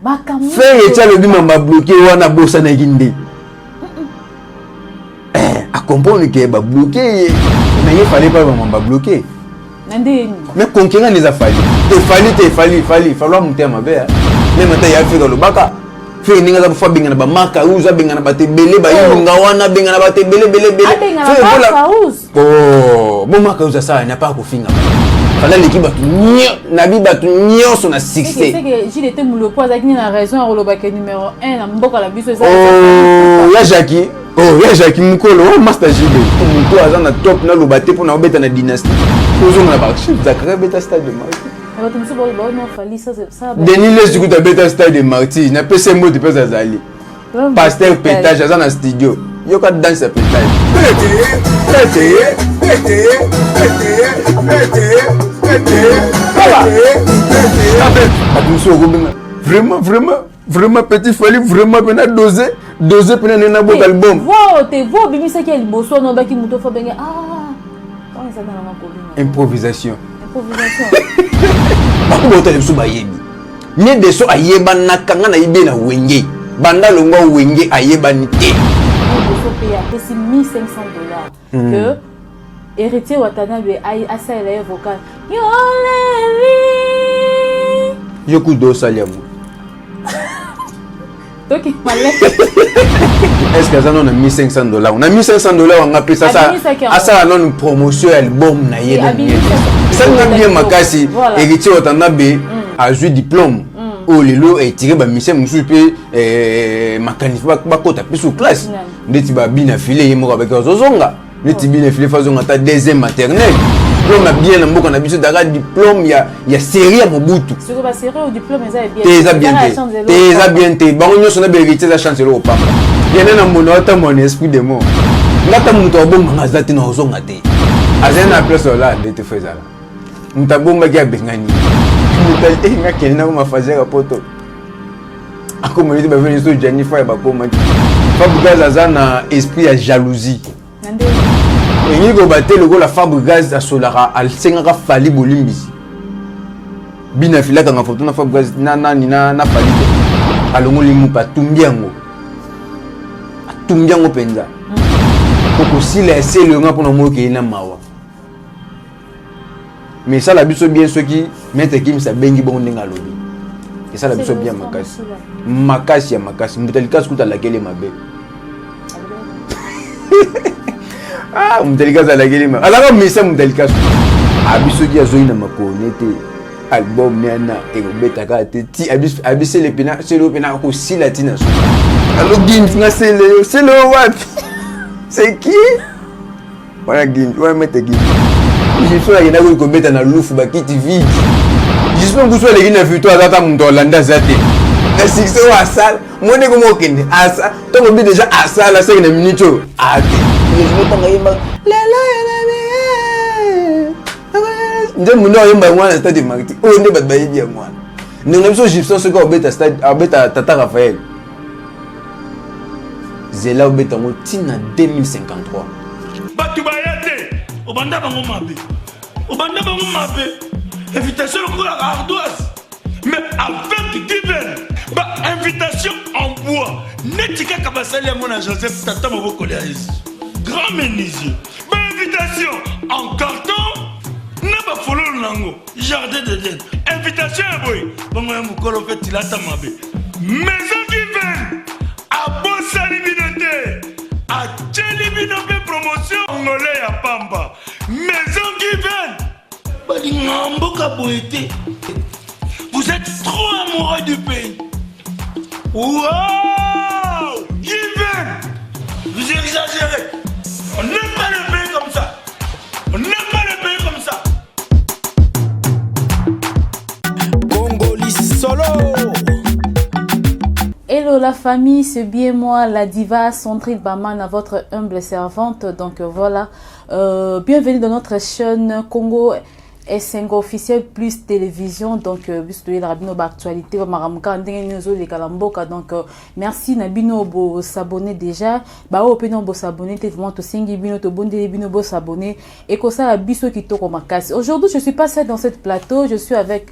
Frère et le bim m'a bloqué wana bossa na ginde. À comprendre que ba bloqué mais il fallait pas m'a bloqué. Mais conquérir les affaires. Il fallait falloir monter ma belle. Mais maintenant il y a fait dans le baka. Frère ninga za fois bingana ba marka uza bingana ba te belé ba yunga wana bingana ba te belé. Oh, bon marka uza ça n'a pas ko finga. Fala l'équipe batu nabi batu nyonso na succès. C'est que Gilles était le poids avec na raison rolobake numéro 1 na mboka la biso ça. Oh, ya Jackie Mukolo master Gilles. Muto aza na top na lobate pour na obeta na dynastie. Ozo na ba chef zakara beta stade de Marty. Denis les du coup de beta stade de Marty, na PC mot de pesa zali. Pasteur pétage aza na studio. Yo ka danse pétage. Vraiment petit fallait vraiment bien doser pour un beau album. Improvisation. Mais des so ayeba nakanga na ibe na wenge. Banda longo wenge ayeba nité. C'est $1,500 que héritier Watanabe a ça et la vocal. Yoku do saliamu. Donc il fallait. Est-ce que ça on a $1,500? On a $1,500 on a pris ça ça non une promotion album na yeba. Ça n'a bien makasi héritier Watanabe a joué diplôme. Oh les lots est tiré ba mission musu pe makanif ba kota pe sous classe ndeti ba bina filé yemo avec ozonga ndeti bina filé fazonga ta deuxième maternelle diplôme na bien na mboka na biso dara diplôme ya série à Mobutu sur ba série au diplôme eza bien te ba onyo sona be héritier za chance lo opamba bien na mono ata mon esprit de mort ngata muto obonga ngazati na ozonga te azena place là ndeti fezala mutabomba kia bengani nga kena ko mafazera poto ako monite ba venir so Jennifer ya bakoma Fabregas aza na esprit ya jalousie ngi ko batelo ko la Fabregas asolara al sengaka fali bolimbisi bina filaka nga photo na Fabregas na fali alongo limu pa tumbiango penza ko sila esele nga pona mo ke na mawa. Mais ça la biso bien ceux qui mettent Kim sa bengi bon ndenga lobi. Et ça la biso bien makasi. Makasi ya makasi. Mutalikas kuta laquelle mabe. Ah, mutalikas la laquelle mabe. Alors mais ça mutalikas. Abiso dia zoina makonete album nana et obeta ka ti abise le pena, c'est le pena ko si latina. Alors Gim c'est le what? C'est qui? Voilà Gim, on va mettre Gim. Je suis là, il y a un bête dans l'ouf, qui te vide. J'espère que vous soyez les gens qui sont là, dans l'anda zate. La succès à salle, moi ne comprends pas. À ça, toi on déjà à salle, là c'est une minute. Ah, je ne pas gagner ma. Je me dis moi à stade de marketing. Oh ne pas bailler bien moi. Nous n'avons pas Gibson ce qu'on bête à stade, à bête à Tata Raphaël. Zela au bête en tina 2053. Obanda bango mabe invitation pour la ardoise mais avec Given invitation en bois netika kabasali ya mona Joseph tata maboko ya grand menuisier invitation en carton na ba fololo nango jardin d'Eden invitation boy bango ya mukolo fait tilata mabe maison Given a bosali binote a tcheli binote promotion ngolé ya pamba maison Given balingamboka boité vous êtes trop amoureux du pays. Wow Given vous exagérez. On n'aime pas le pays comme ça. On n'aime pas le pays comme ça. Congolais solo. Hello la famille, c'est bien moi, la diva Sandrine Baman, votre humble servante. Donc voilà, bienvenue dans notre chaîne Congo Esengo officiel plus télévision donc bisto la rabino ba actualité ba maramuka ndenge nyozo le kalamboka donc merci na bino bo s'abonner déjà ba o peno bo s'abonner te vraiment to singi bino to bondé bino bo s'abonner et ko ça biso kitoko makasi. Aujourd'hui je suis pas seule dans cette plateau, je suis avec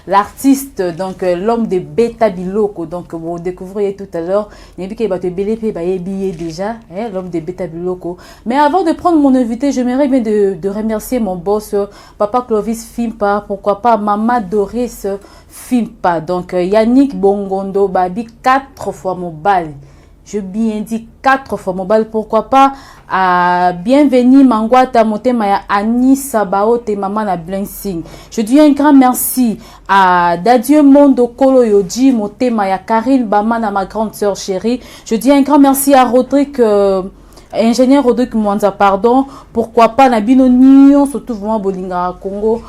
l'artiste donc l'homme de Beta Biloko donc vous découvrirez tout à l'heure nebi ke ba te belé ba yebié déjà l'homme de Beta Biloko. Mais avant de prendre mon invité, j'aimerais bien de remercier mon boss Papa Clovis Fimpa, pourquoi pas Maman Doris Fimpa. Donc Yannick Bongondo Babi 4 fois mon bal. Je bien dit 4 fois mon bal, pourquoi pas bienvenue Mangwata Motemaya Annie Sabao te Maman na Blessing. Je dis un grand merci à Dadieu Mondo Kolo Yoji Motemaya Karine Bama na ma grande sœur chérie. Je dis un grand merci à Rodrigue ingénieur Rodrigue Mwanza, pardon, pourquoi pas Nabino Nyon, surtout vraiment Bolinga Congo,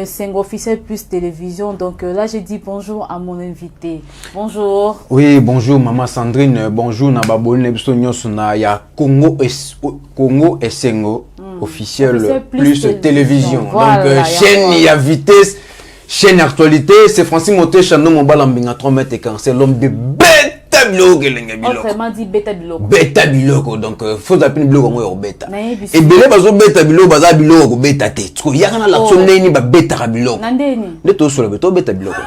c'est un officiel plus télévision. Donc là, j'ai dit bonjour à mon invité. Bonjour. Oui, bonjour Maman Sandrine, bonjour Nababone Nyon Sona, ya Congo et Sengo, officiel plus télévision. Voilà, donc chaîne, il y a vitesse, chaîne actualité, c'est Francis Moté, Chano Mobalambinga 3 mètres et c'est l'homme de bête. Autrement dit Beta Biloko. Beta Biloko, donc faut appeler Biloko moi beta. Et belé bazo Beta Biloko baza Biloko beta te. Parce qu'il y a quand la sonne ni ba Beta Biloko. Nandeni. De tout sur le Beta Biloko.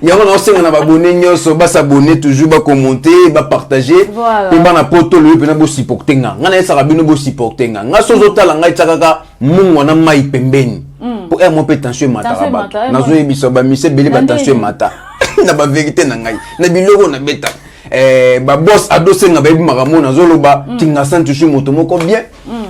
Il y a on sait on a abonné nyoso ba s'abonner toujours ba commenter ba partager et ba na poto le pe na bo supporter nga. Ngana esa rabino bo supporter nga. Nga sozo tala nga tsakaka mungu na mai pembeni. Pour mon tension mataraba. Nazo ebiso ba mise belé ba tension mata. Na ba vérité na ngai na biloko na beta ba boss adossé nga ba bi makamona zoloba kinga santu shi moto moko bien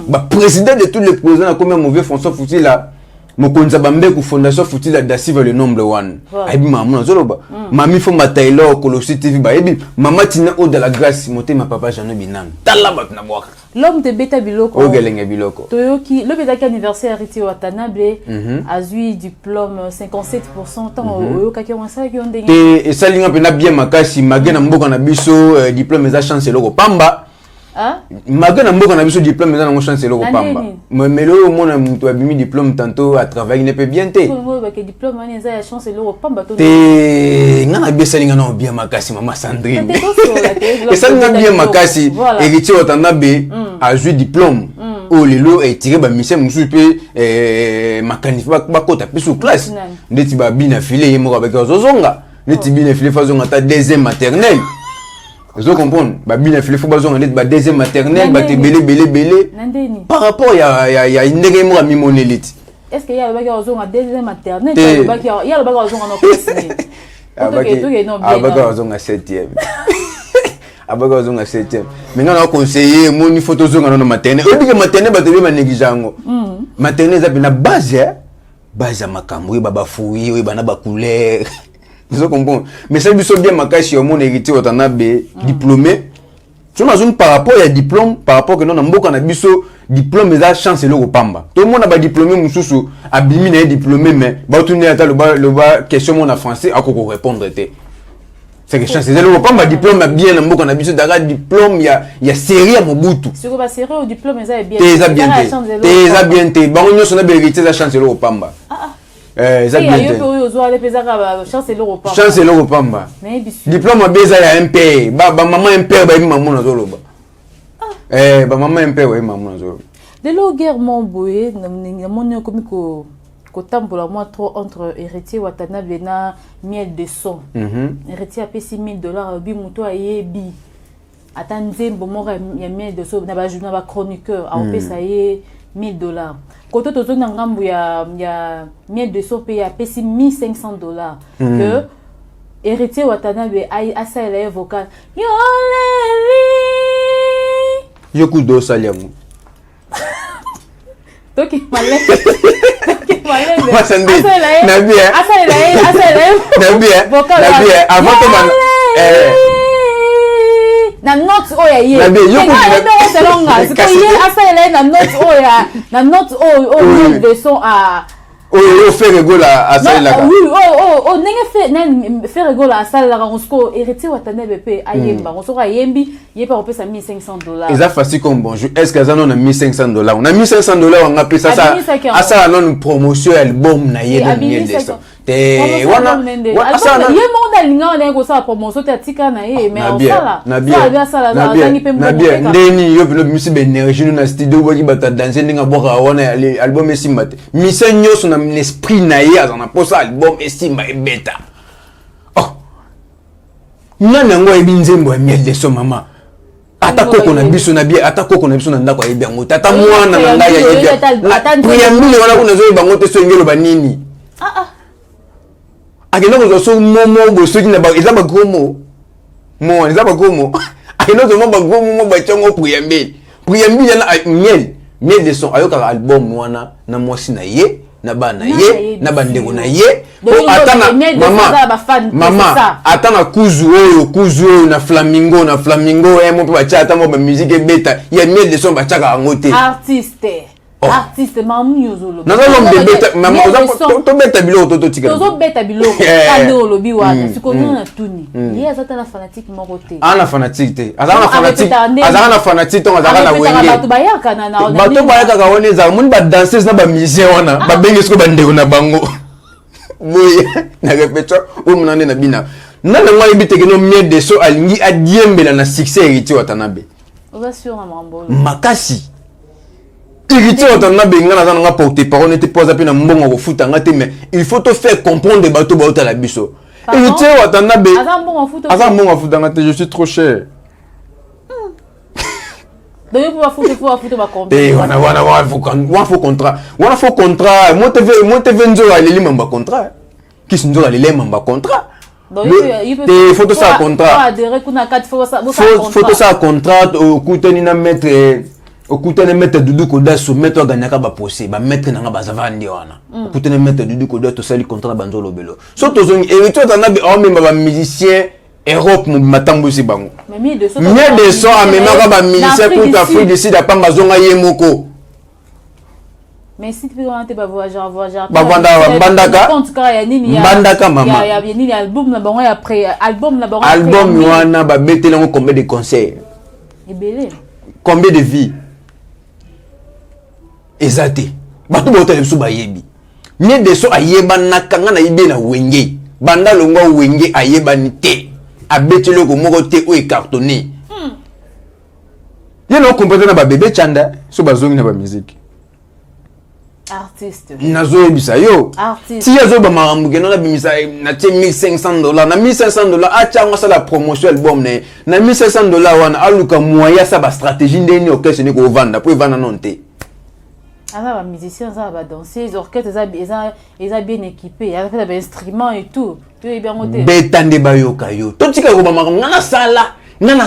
ba président de tous les présidents na comme mauvais François Foutila mokonza bambe ku fondation Foutila da Silva le nombre 1 aibi makamona zoloba mami fo Taylor Colossy TV ba ebi mama tina o de la grâce moté ma papa Jean Binan tala ba na boka l'homme de Beta Biloko. Ogelenge Biloko. Toyoki, le Beta anniversaire héritier Watanabe a eu diplôme 57% tant au kaki on ça qui on dégage. Et ça linga pena bien makasi magena mboka na biso diplôme za chance loko pamba. Hein? Magena mboka na biso diplôme za na chance loko pamba. Mais le mona muto abimi diplôme tantôt à travailler ne peut bien té. Que diplôme ani za chance loko pamba to. Té ngana besa linga na bien makasi Maman Sandrine. Et ça linga bien makasi héritier Watanabe a eu diplôme. Oh lelo et tiré ba mission musu pe makanifi ba kota pe sous classe. Ndeti ba bina filé yemo avec ozonga. Ndeti bina filé fazonga ta deuxième maternelle. Vous comprenez? Ba bina filé faut bazonga ndeti ba deuxième maternelle ba te belé. Par rapport ya ndenge mo mi monelite. Est-ce qu'il y a le bagage ozonga deuxième maternelle? Il y a le bagage ozonga no classe. Abaga ozonga 7e. Abaga ozonga 7e. Mais on a conseillé mon photo zonga no maternelle. Et puis maternelle ba te ba négligeango. Maternelle za bina base base makambo baba fouille oui bana ba couleur. Vous comprenez? Mais ça biso bien makashi au mon héritier Watanabe diplômé. Tu m'as par rapport à diplôme par rapport que non na mboka na biso diplôme za chance le pamba. Tout le monde a ba diplômé mususu abimi na diplômé mais ba tourner ata le ba question mon en français à ko répondre té. C'est que chance le pamba diplôme bien na mboka na biso daga diplôme ya série à Mobutu. Sur ba série au diplôme za bien. Teza bien té. Ba onyo so na be héritier za chance le pamba. Ça bien té. Chance le pamba. Diplôme beza ya MP. Ba maman MP ba bi maman na zoloba. Ba maman MP wa maman na zoloba. De lo guerre mon boye na mon comme ko tambola moi trop entre héritier Watanabe na miel de son. Héritier a payé $6,000 bi muto ayebi. Atanzembo mo ya miel de son na ba journal ba chroniqueur a payé ça yé $1,000. Quand tu as un ya miel de son pays a payé $1,500 que héritier Watanabe a ça il est vocal Yoku do saliamu. Donc il malais. Moi ça ndé. Na bien. Na bien. Avant que na note oya ye na selonga c'est que ye asa ele na note oya de son à Oh, fait rigolo à ça là. Oui, n'est fait rigolo à ça là, on se co héritier Watanabe BP ayemba, on sera yembi, il pas repé ça $1,500. Et ça facile comme bonjour. Est-ce que ça on a $1,500? On a $1,500, on a payé ça à ça là une promotion album na yé de $1,000. Te wana ça là. Yé mon alinga on a ko ça promotion te tika na yé mais on ça là. Na bien. Ndeni yo bino musibe énergie na studio ba ki bata danser ninga boka wana album esimate. Misa nyoso na l'esprit na ye azana posa album esimba ebeta. Oh. Nana ngo ebinzembo ya miel de so mama. Ata koko na biso na bien, ata koko na biso na ndako ya biango. Tata mwana na ndaya ya bien. Priamile wana kuna zo bango te so ngelo banini. Akeno ko so momo go so kina ba ezaba gomo. Mo ezaba gomo. Akeno zo mo ba gomo mo ba chango priamile. Priamile na miel de son ayoka album wana na mwasi na ye. Na bana ye na bandeko na ye po atana mama atana kuzu oyo na flamingo mo pe bacha atamo ba musique beta ya miel de son bachaka ngote artiste mamu yozolo na zalo de beta mama to beta biloko to tika to beta biloko kande olobi wana siko na tuni ye azata na fanatique moko te ana fanatique te azana fanatique to azana na wenge bato bayaka na bato bayaka ka wona za mun ba danseuse na ba musicien wana ba bengi siko bandeko na bango boye na repeto o munane na bina nana ngwa ibiteke no miel de so alingi adiembela na succès héritier Watanabe oza sur na mambolo makasi héritier Watanabe ngana za nga porter parole n'était pas appelé na mbongo ko futa ngate mais il faut te faire comprendre bato ba ota la biso héritier Watanabe azam mbongo futa ngate je suis trop cher. Donc il faut foutre ma compte. Eh faut contrat. Moi te venzo aleli mamba contrat. Qui sinzo aleli mamba contrat. Donc il faut ça contrat. Adhérer kuna 4 fois ça. Faut ça contrat au couteni na mettre au couteni mettre dudu koda soumettre ganyaka ba procès ba mettre nanga bazavandi wana. Au couteni mettre dudu koda to sali contrat banzolo belo. So to zongi héritier Watanabe o même ba musicien Europe matambo si bango. Mais de so amemaka ba ministère pour Afrique du Sud apanga zonga yemoko. Mais si tu veux te ba voyager bandaka mama. Ya nini album na bango après album na bango album wana ba betelango combien de concerts? Ebele. Combien de vies? Ezate. Bato bota lesu ba yebi. Mie de so ayeba nakanga na ibe na wenge. Banda longwa wenge ayeba ni te. Abetelo ko moko te o e cartonné. Yeno comprendre na ba bébé chanda so bazongi na ba musique. Artiste. Nazo ebisa yo. Artiste. Si yazo ba marambuke na bimisa na te $1,500 na $1,500 acha ngwa la promotion album na $1,500 wana aluka moya sa ba stratégie ndeni orchestre ni ko vanda pour vanda non te. Ah ba musiciens ça ba danser les orchestres ils bien équipés, il y a des instruments et tout. Tu es bien monté. Betande bayoka yo. To tika ko ba ngana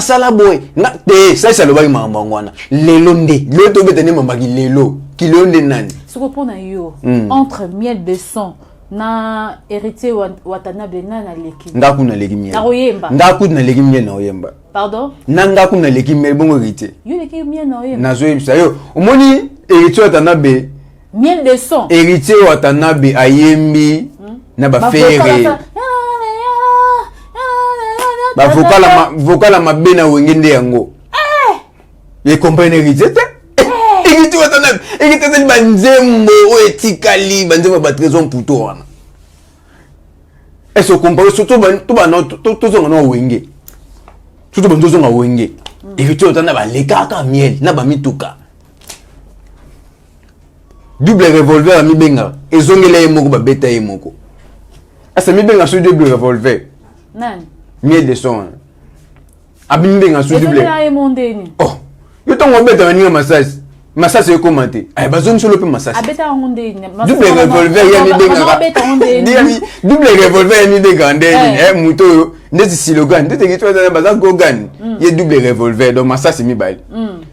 sala boy. Na te ça le ba mama ngwana. Lelo nde. Le to betane mama ki lelo. Ki londe nani. Ce qu'on prend yo entre miel de son na héritier Watanabe na leki. Ngaku na leki miel. Na oyemba. Ngaku na leki miel na oyemba. Pardon? Na ngaku na leki miel bongo héritier. Yo leki miel na oyemba. Na zo ebisa yo. Omoni héritier Watanabe. Miel de son. Héritier Watanabe ayembi na ba fere. Ba vocal mabe na wengende yango. Ye comprendre héritier te? Héritier Watanabe, héritier te banzembo o etikali, banzembo ba trésor puto wana. Est-ce que comprendre surtout tout zonga na wenge. Surtout banzo zonga wenge. Héritier Watanabe lekaka miel na ba mituka. Double revolver mi benga ezongela yemoko ba beta yemoko. Asa mi benga sur double revolver. Nani? Miel de son. Abi mi benga sur double. Oh, yo tongo beta ninga massage. Massage est commenté. Ay bazon sur le peu massage. Abeta ondeni. Double revolver ya mi benga. Double revolver ya mi benga ndeni. Muto yo ndeti silogan ndeti kitwa na baza gogan. Ye double revolver donc massage mi bali.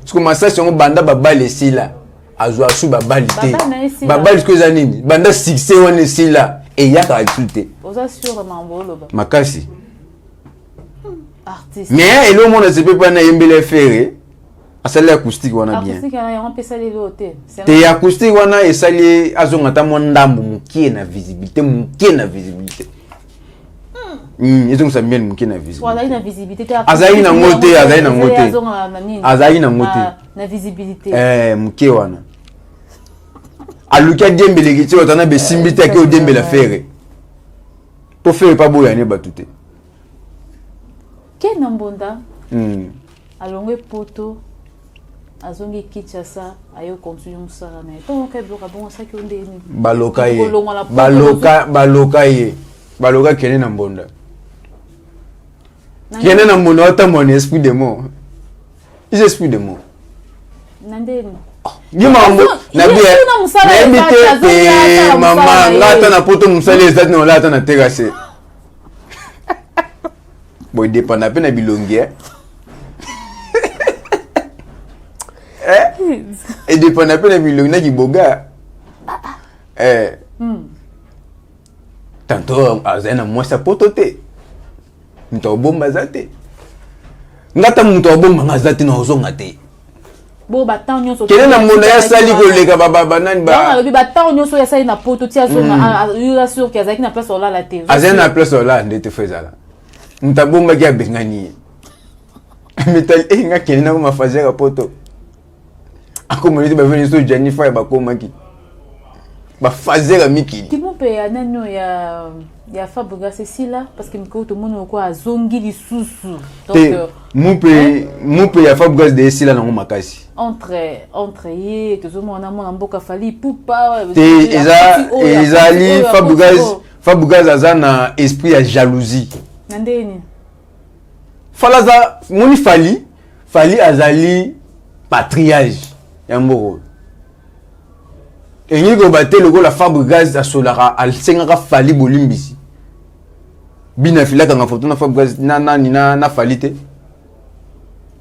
Parce que massage on banda ba bale sila. Azwa su babalité babali ko zanini banda succès wana sila et yaka activité oza sur mambolo ba makasi artiste mais elo mona se peut pas na yembele faire asali acoustique wana bien acoustique na on peut ça les lote te acoustique wana esali azonga ta ndambu mukie na visibilité ils ont ça bien mukie na visibilité voilà une visibilité azali na ngote azali na ngote na visibilité mukie wana aluka dembele kiti otana be simbite ke odembela fere pour faire pas boya ne batute ke na mbonda alonge poto azongi Kinshasa ayo continue musala na to ka bloka bon ça ki ondeni baloka kene na mbonda kene na mbonda ota mon esprit de mort is esprit de mort nandeni Dis-moi, maman, ngata na poto musali ezati na lata na terrasse. Boy dépend na peine bilongi et dépend na peine bilongi na kiboga. Tantôt azena moi sa poto te. Mto bomba zate. Ngata mto bomba ngazati na ozonga te. Bo batanyo so kene na mona ya sali ko leka baba nani ba ba batanyo so ya sali na poto tia so na yura sur ki azaki na place ola la TV azena na place ola ndete fezala mtabomba ki abengani metal nga kene na ma fazera poto akomoni ba veni so Jennifer ba komaki ba fazera miki timo pe ya nano ya Fabregas Cécile parce que miko to mono ko azongi lisusu donc mupe ya Fabregas de Cécile na makasi entre ye tozomona mona mboka fali pupa te ezali Fabregas azana esprit ya jalousie nandeni falaza moni fali azali patriage ya mboko engi ko batelo ko la Fabregas asolara alsengaka fali bolimbisi bina filaka nga photo na Fabregas na fali te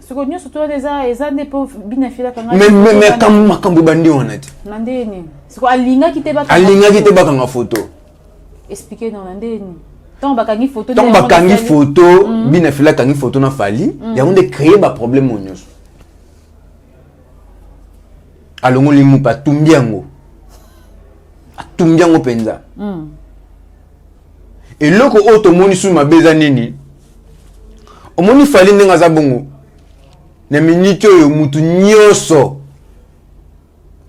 siko nyo surtout eza ne po bina filaka nga mais comme makambo bandi onati nandeni siko alinga kite baka nga photo expliquer non nandeni tant bakangi photo bina filaka ngi photo na fali ya onde créer ba problème onyoso alongo limu pa tumbiango penza eloko oto moni su mabeza nini omoni fali ndenga za bongo na minute oyo mutu nyoso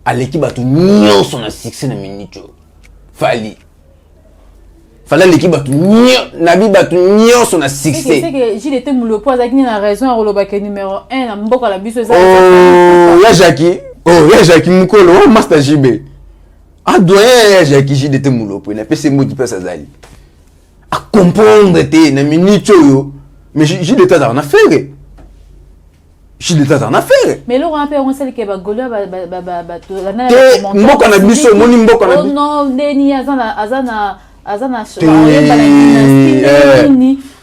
aleki batu nyoso na succès na minute oyo fali aleki batu nyoso na succès c'est que Gilles était mulopo azaki na raison ya kolobaka numéro 1 na mboka la biso eza ya Jackie mukolo master JB doyen Jackie Gilles était mulopo na pese modi pesa zali a comprendre te na minute oyo mais Gilles était en affaire mais là on a on sait que ba gola ba la na mboka na biso moni mboka na biso non ndeni azana dynastie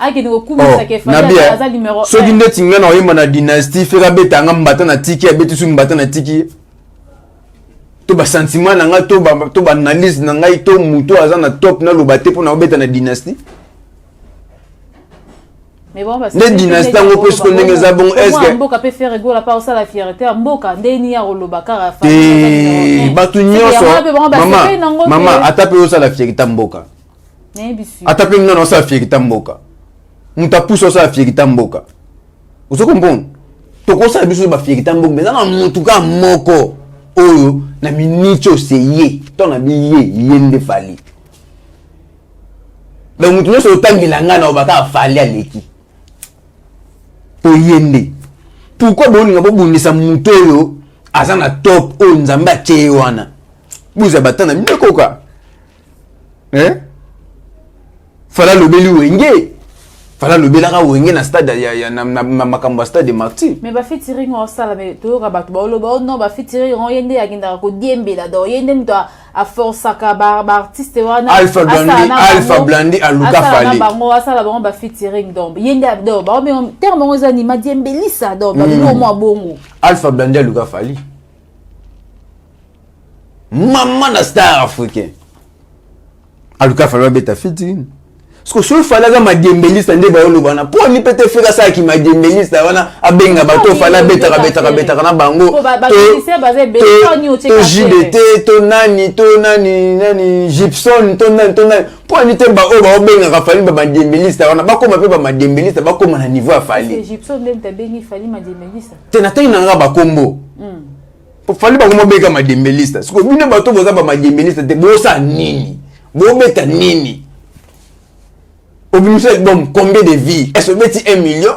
ake ngo kumisa ke fala aza numéro 1 so dinde tinga na oyima na dynastie fera betanga mbata na tiki abeti su mbata na tiki to ba sentiment na nga to ba analyse na ngai to muto aza na top na lobate po na obeta na dynastie mais bon parce que dynastie ngo peut se connaître za bon est-ce que mboka peut faire ego la part ça la fierté mboka ndeni ya lobaka rafa batu nyoso mama atape osa la fierté mboka atape ngana osa la fierté mboka muta pousse osa la fierté mboka uzo comprendre to ko sa biso ba fierté mboka mais na mutu ka moko oyo na minicho seye to na biye yende fali donc mutu nyoso otangila ngana obaka fali aleki po yende pourquoi boni ngabo bundisa mutu oyo azana top o nzamba che wana buza batana minekoka fala lobeli wenge fala lobela ka wenge na stade ya na makambo stade de Martyr mais ba featuring o sala mais to ka batu ba loba non ba featuring o yende yakinda ko diembela do yende mto a force ka ba artiste wana Alpha Blondy aluka fali bango asala bango ba featuring donc yende do ba mais terme ngo za ni ma diembelisa do ba ngo mo bongo Alpha Blondy aluka fali maman na star africain aluka fali ba beta featuring parce que si fallait que ma dembeliste ande ba yolo bana pour ni peut-être faire ça qui ma dembeliste wana abenga bato fallait beta na bango to JDT to nani Gibson to nani pour ni te ba o ba obenga ka fallait ba dembeliste wana ba ko ma pe ba ma dembeliste ba ko na niveau a fallait Gibson dem ta bengi fallait ma dembeliste te na tena nga ba kombo pour fallait ba ko mo beka ma dembeliste parce que bino bato boza ba ma dembeliste te bo sa nini bo beta nini. Au ministère, bon, combien de vies? Est-ce que 1 million?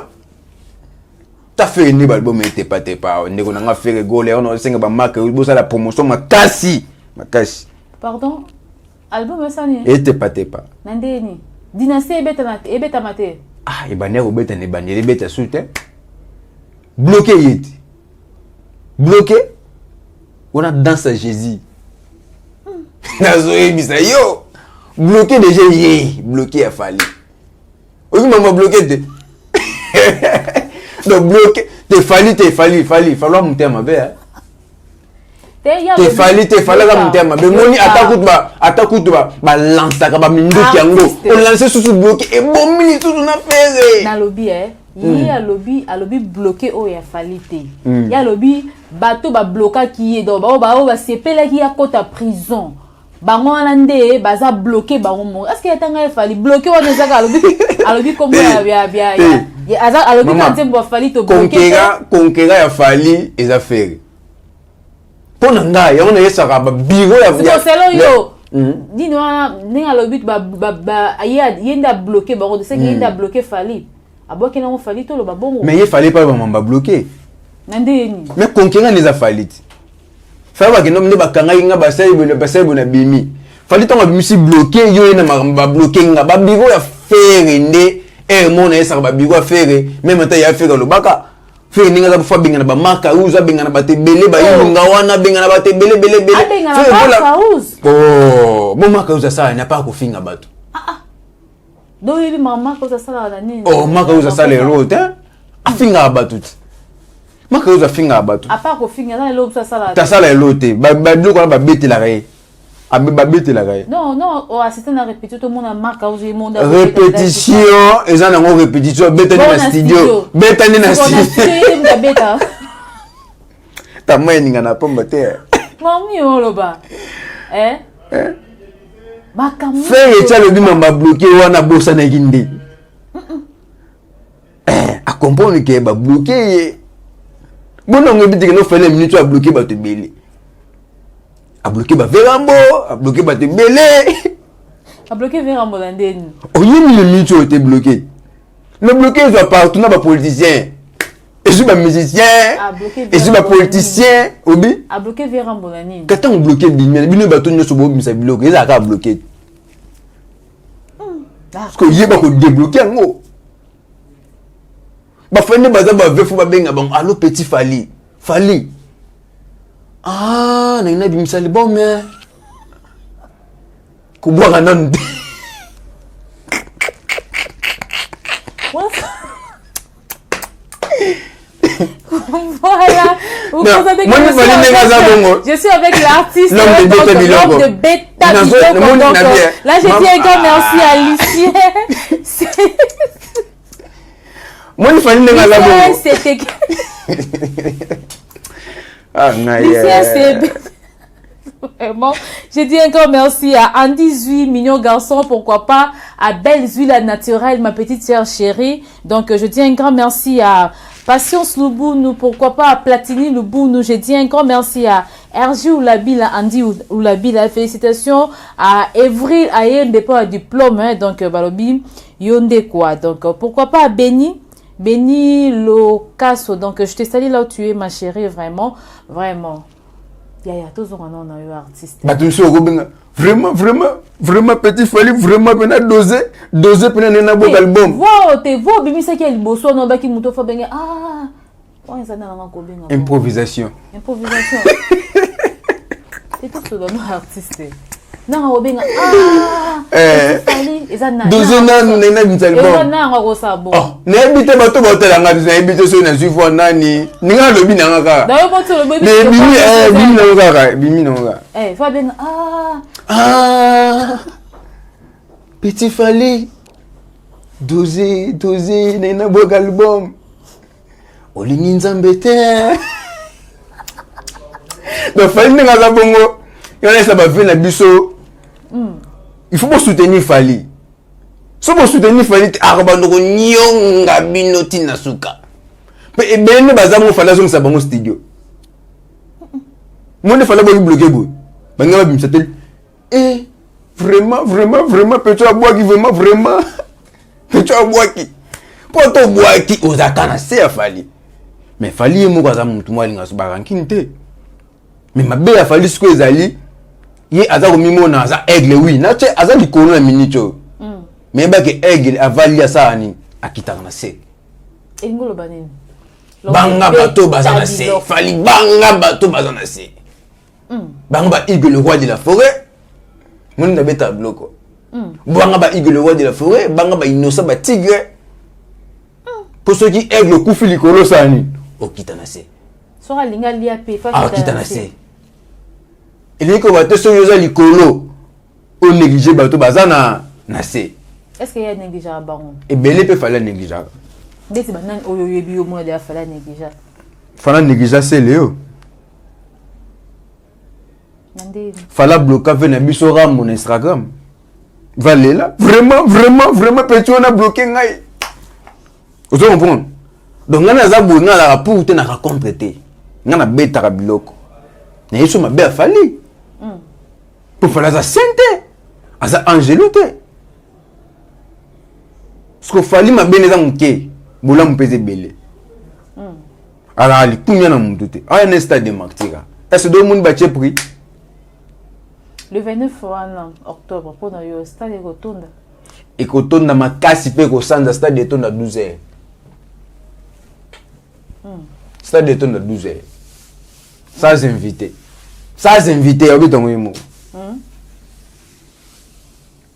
T'as fait une album, t'es pas. On a fait rigoler, on a fait une marque, on a la promotion, ma casse. Pardon? Album, ça n'est et t'es pas. Nandeni. Dynastie, et beta maté. Ah, et banner au bête, et bête à soutien. Bloqué, yet. Bloqué? On a dans sa Jésus. Nazoé, bisayo. Bloqué déjà, bloqué à fallu. Oui, maman bloqué. Donc bloqué, t'es fallu, falloir monter à ma belle. T'es fallu à monter à ma belle. Moni attaque ba lance ça ba mindu kiango. On lance sous bloqué et bon mini tout on a fait. Na lobby il y a lobby bloqué au ya fallu té. Il y a lobby bateau ba bloqué qui est donc ba sepela qui a côté prison. Bango alande baza bloqué bango est-ce que yatanga fali bloqué wana zaka alobi kombo ya aza alobi kantembo fali to bloqué konkera ya fali eza faire pona nga ya ona yesaka ba biro ya selo yo dino ninga alobi ba yenda bloqué bango de ce qui yenda bloqué fali aboke na fali to lo ba bongo mais ye fali pas ba bloqué nandeni mais konkera neza fali fallait que nous ne bakanga inga basai bona bimi fallait tant bimisi bloqué yo na ba bloqué nga ba biro ya faire ndé et mon esa ba biro ya faire même ta ya faire lo baka faire ninga za fa binga na ba marka uza binga na ba te belé ba yunga wana binga na ba te belé oh bon marka uza ça n'a pas ko finga bato do yebi mama ko za sala na nini oh marka uza ça les routes hein afinga bato maka uza finga abatu apa ko finga na lo sa sala ta sala elote ba dlo ko ba beti la gaye abi ba beti la gaye non o assistant na répétition tout monde marque uza monde répétition eza na ngo répétition beta ni na studio beta ta mwenga na pomba te mami oloba makamu fait et le bima ba bloqué wana bossa na gindi a comprendre que ba bloqué bon on dit que nous faisons une minute à bloquer ba te belé a bloquer ba verambo a bloquer ba te belé a bloquer verambo landeni oh une minute a été bloqué le bloqué va partout na ba politicien et je ba musicien et je ba politicien obi a bloquer verambo landeni quand on bloqué bino ba to nyoso bo misa bloqué ils a bloqué parce que yeba ko débloquer ngo ba fende baza ba vefu ba benga bon allo petit fali ah na ina bimisali bon mais ko boire nan voilà vous présentez je suis avec l'artiste l'homme de Beta là je dis un grand merci à Lucie moi il fallait nga la bongo c'était ah vraiment je dis un grand merci à Andy Zui mignon garçon pourquoi pas à Belle Zui naturelle ma petite sœur chérie donc je dis un grand merci à Patience Loubounou pourquoi pas à Platini Loubounou je dis un grand merci à RJ Oulabila Andy Oulabila félicitations à Evry Ayen dépôt à diplôme hein, donc balobi yonde quoi donc pourquoi pas à Béni Locasso, donc je te salue là où tu es ma chérie, vraiment. Il y a tous on a eu artiste. Vraiment petit fallait vraiment bien doser pour un album album. Wow, bimi ça qui est bosso non ba qui muto fa benga ah. On ça na ko benga. Improvisation. C'est tout ce dont artiste. Non, on benga ah. Doser na bitalbo. Na ngo sa bon. Na bité bato botela nga na bité so na suivre nani. Ninga lobi na nga. Da yo boto lobi. Bimi na nga. Fa benga ah. Petit fallait doze na boka album olingi nzambe te donc Fally ndenge aza bongo yona esa bavie na biso il faut soutenir Fally so bo soutenir Fally te akabandoko nyonga bino tina suka pe ebene bazamo Fally azongisa bango studio monde Fally bo bloquer boy banga babimisa tel vraiment Petro Abouaki vraiment Petro Abouaki poto Abouaki ozaka na se ya Fally mais Fally moko aza mutu mwalinga so baranki te mais mabe ya Fally siko ezali ye aza komimona aza aigle oui na che aza likolo na minicho mais ba ke aigle avali asa ni akitaka na se engolo banini banga bato baza na se Fally banga bato baza na se banga ba aigle le roi de la forêt mon na beta bloko banga ba aigle le roi de la forêt banga ba innocent ba tigre pour ceux qui aigle kufi likolo sani okita na se sora linga lia pe fa okita na se il ko ba te so yoza likolo o négliger bato baza na se est-ce qu'il y a négligeable bango et belé peut falloir négligeable desi banan oyo yebi yo mo de falloir négligeable fala négligeable c'est léo nande fala bloquer ve na biso ram mon Instagram valela vraiment petit on a bloqué ngai vous comprenez donc ngana za bo ngana la pour te na ka compléter ngana beta ka biloko na yeso mabe Fally pour faire ça sainte asa angelote ce que Fally mabe neza muke bola mpeze belé ala ali kunya na mutute aya na stade de martyra est-ce que do monde ba prix le 29 octobre pour le stade Rotonda et kotonda makasi pe ko sanza stade de tonda 12h stade de tonda 12h sans invité obito ngimo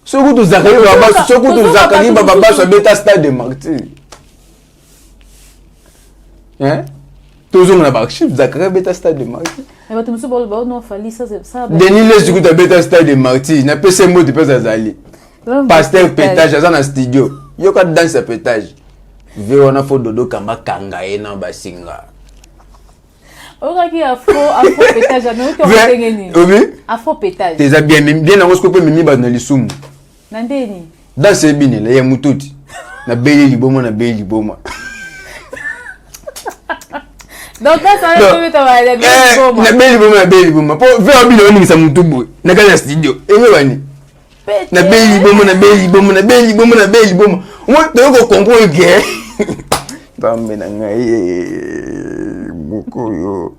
soko to zakari baba soko to zakari baba so beta stade de martyr toujours na barchip zakari beta stade de martyr mais bato musu bolo ba no Fally ça Denis les du beta stade de martyr na pese mot de pesa zali pasteur pétage aza na studio yo ka danse pétage ve wana fo dodo kamba kanga na basinga okaki afro pétage mais oto ngeni afro pétage teza bien nango scope mimi ba na lisumu nandeni danse bini la ya mututi na beli liboma donc ça va mettre na beli liboma po ve obili oni sa mutubu na kana studio enge bani na beli liboma mo to ko comprendre que bambe na ngai mukoyo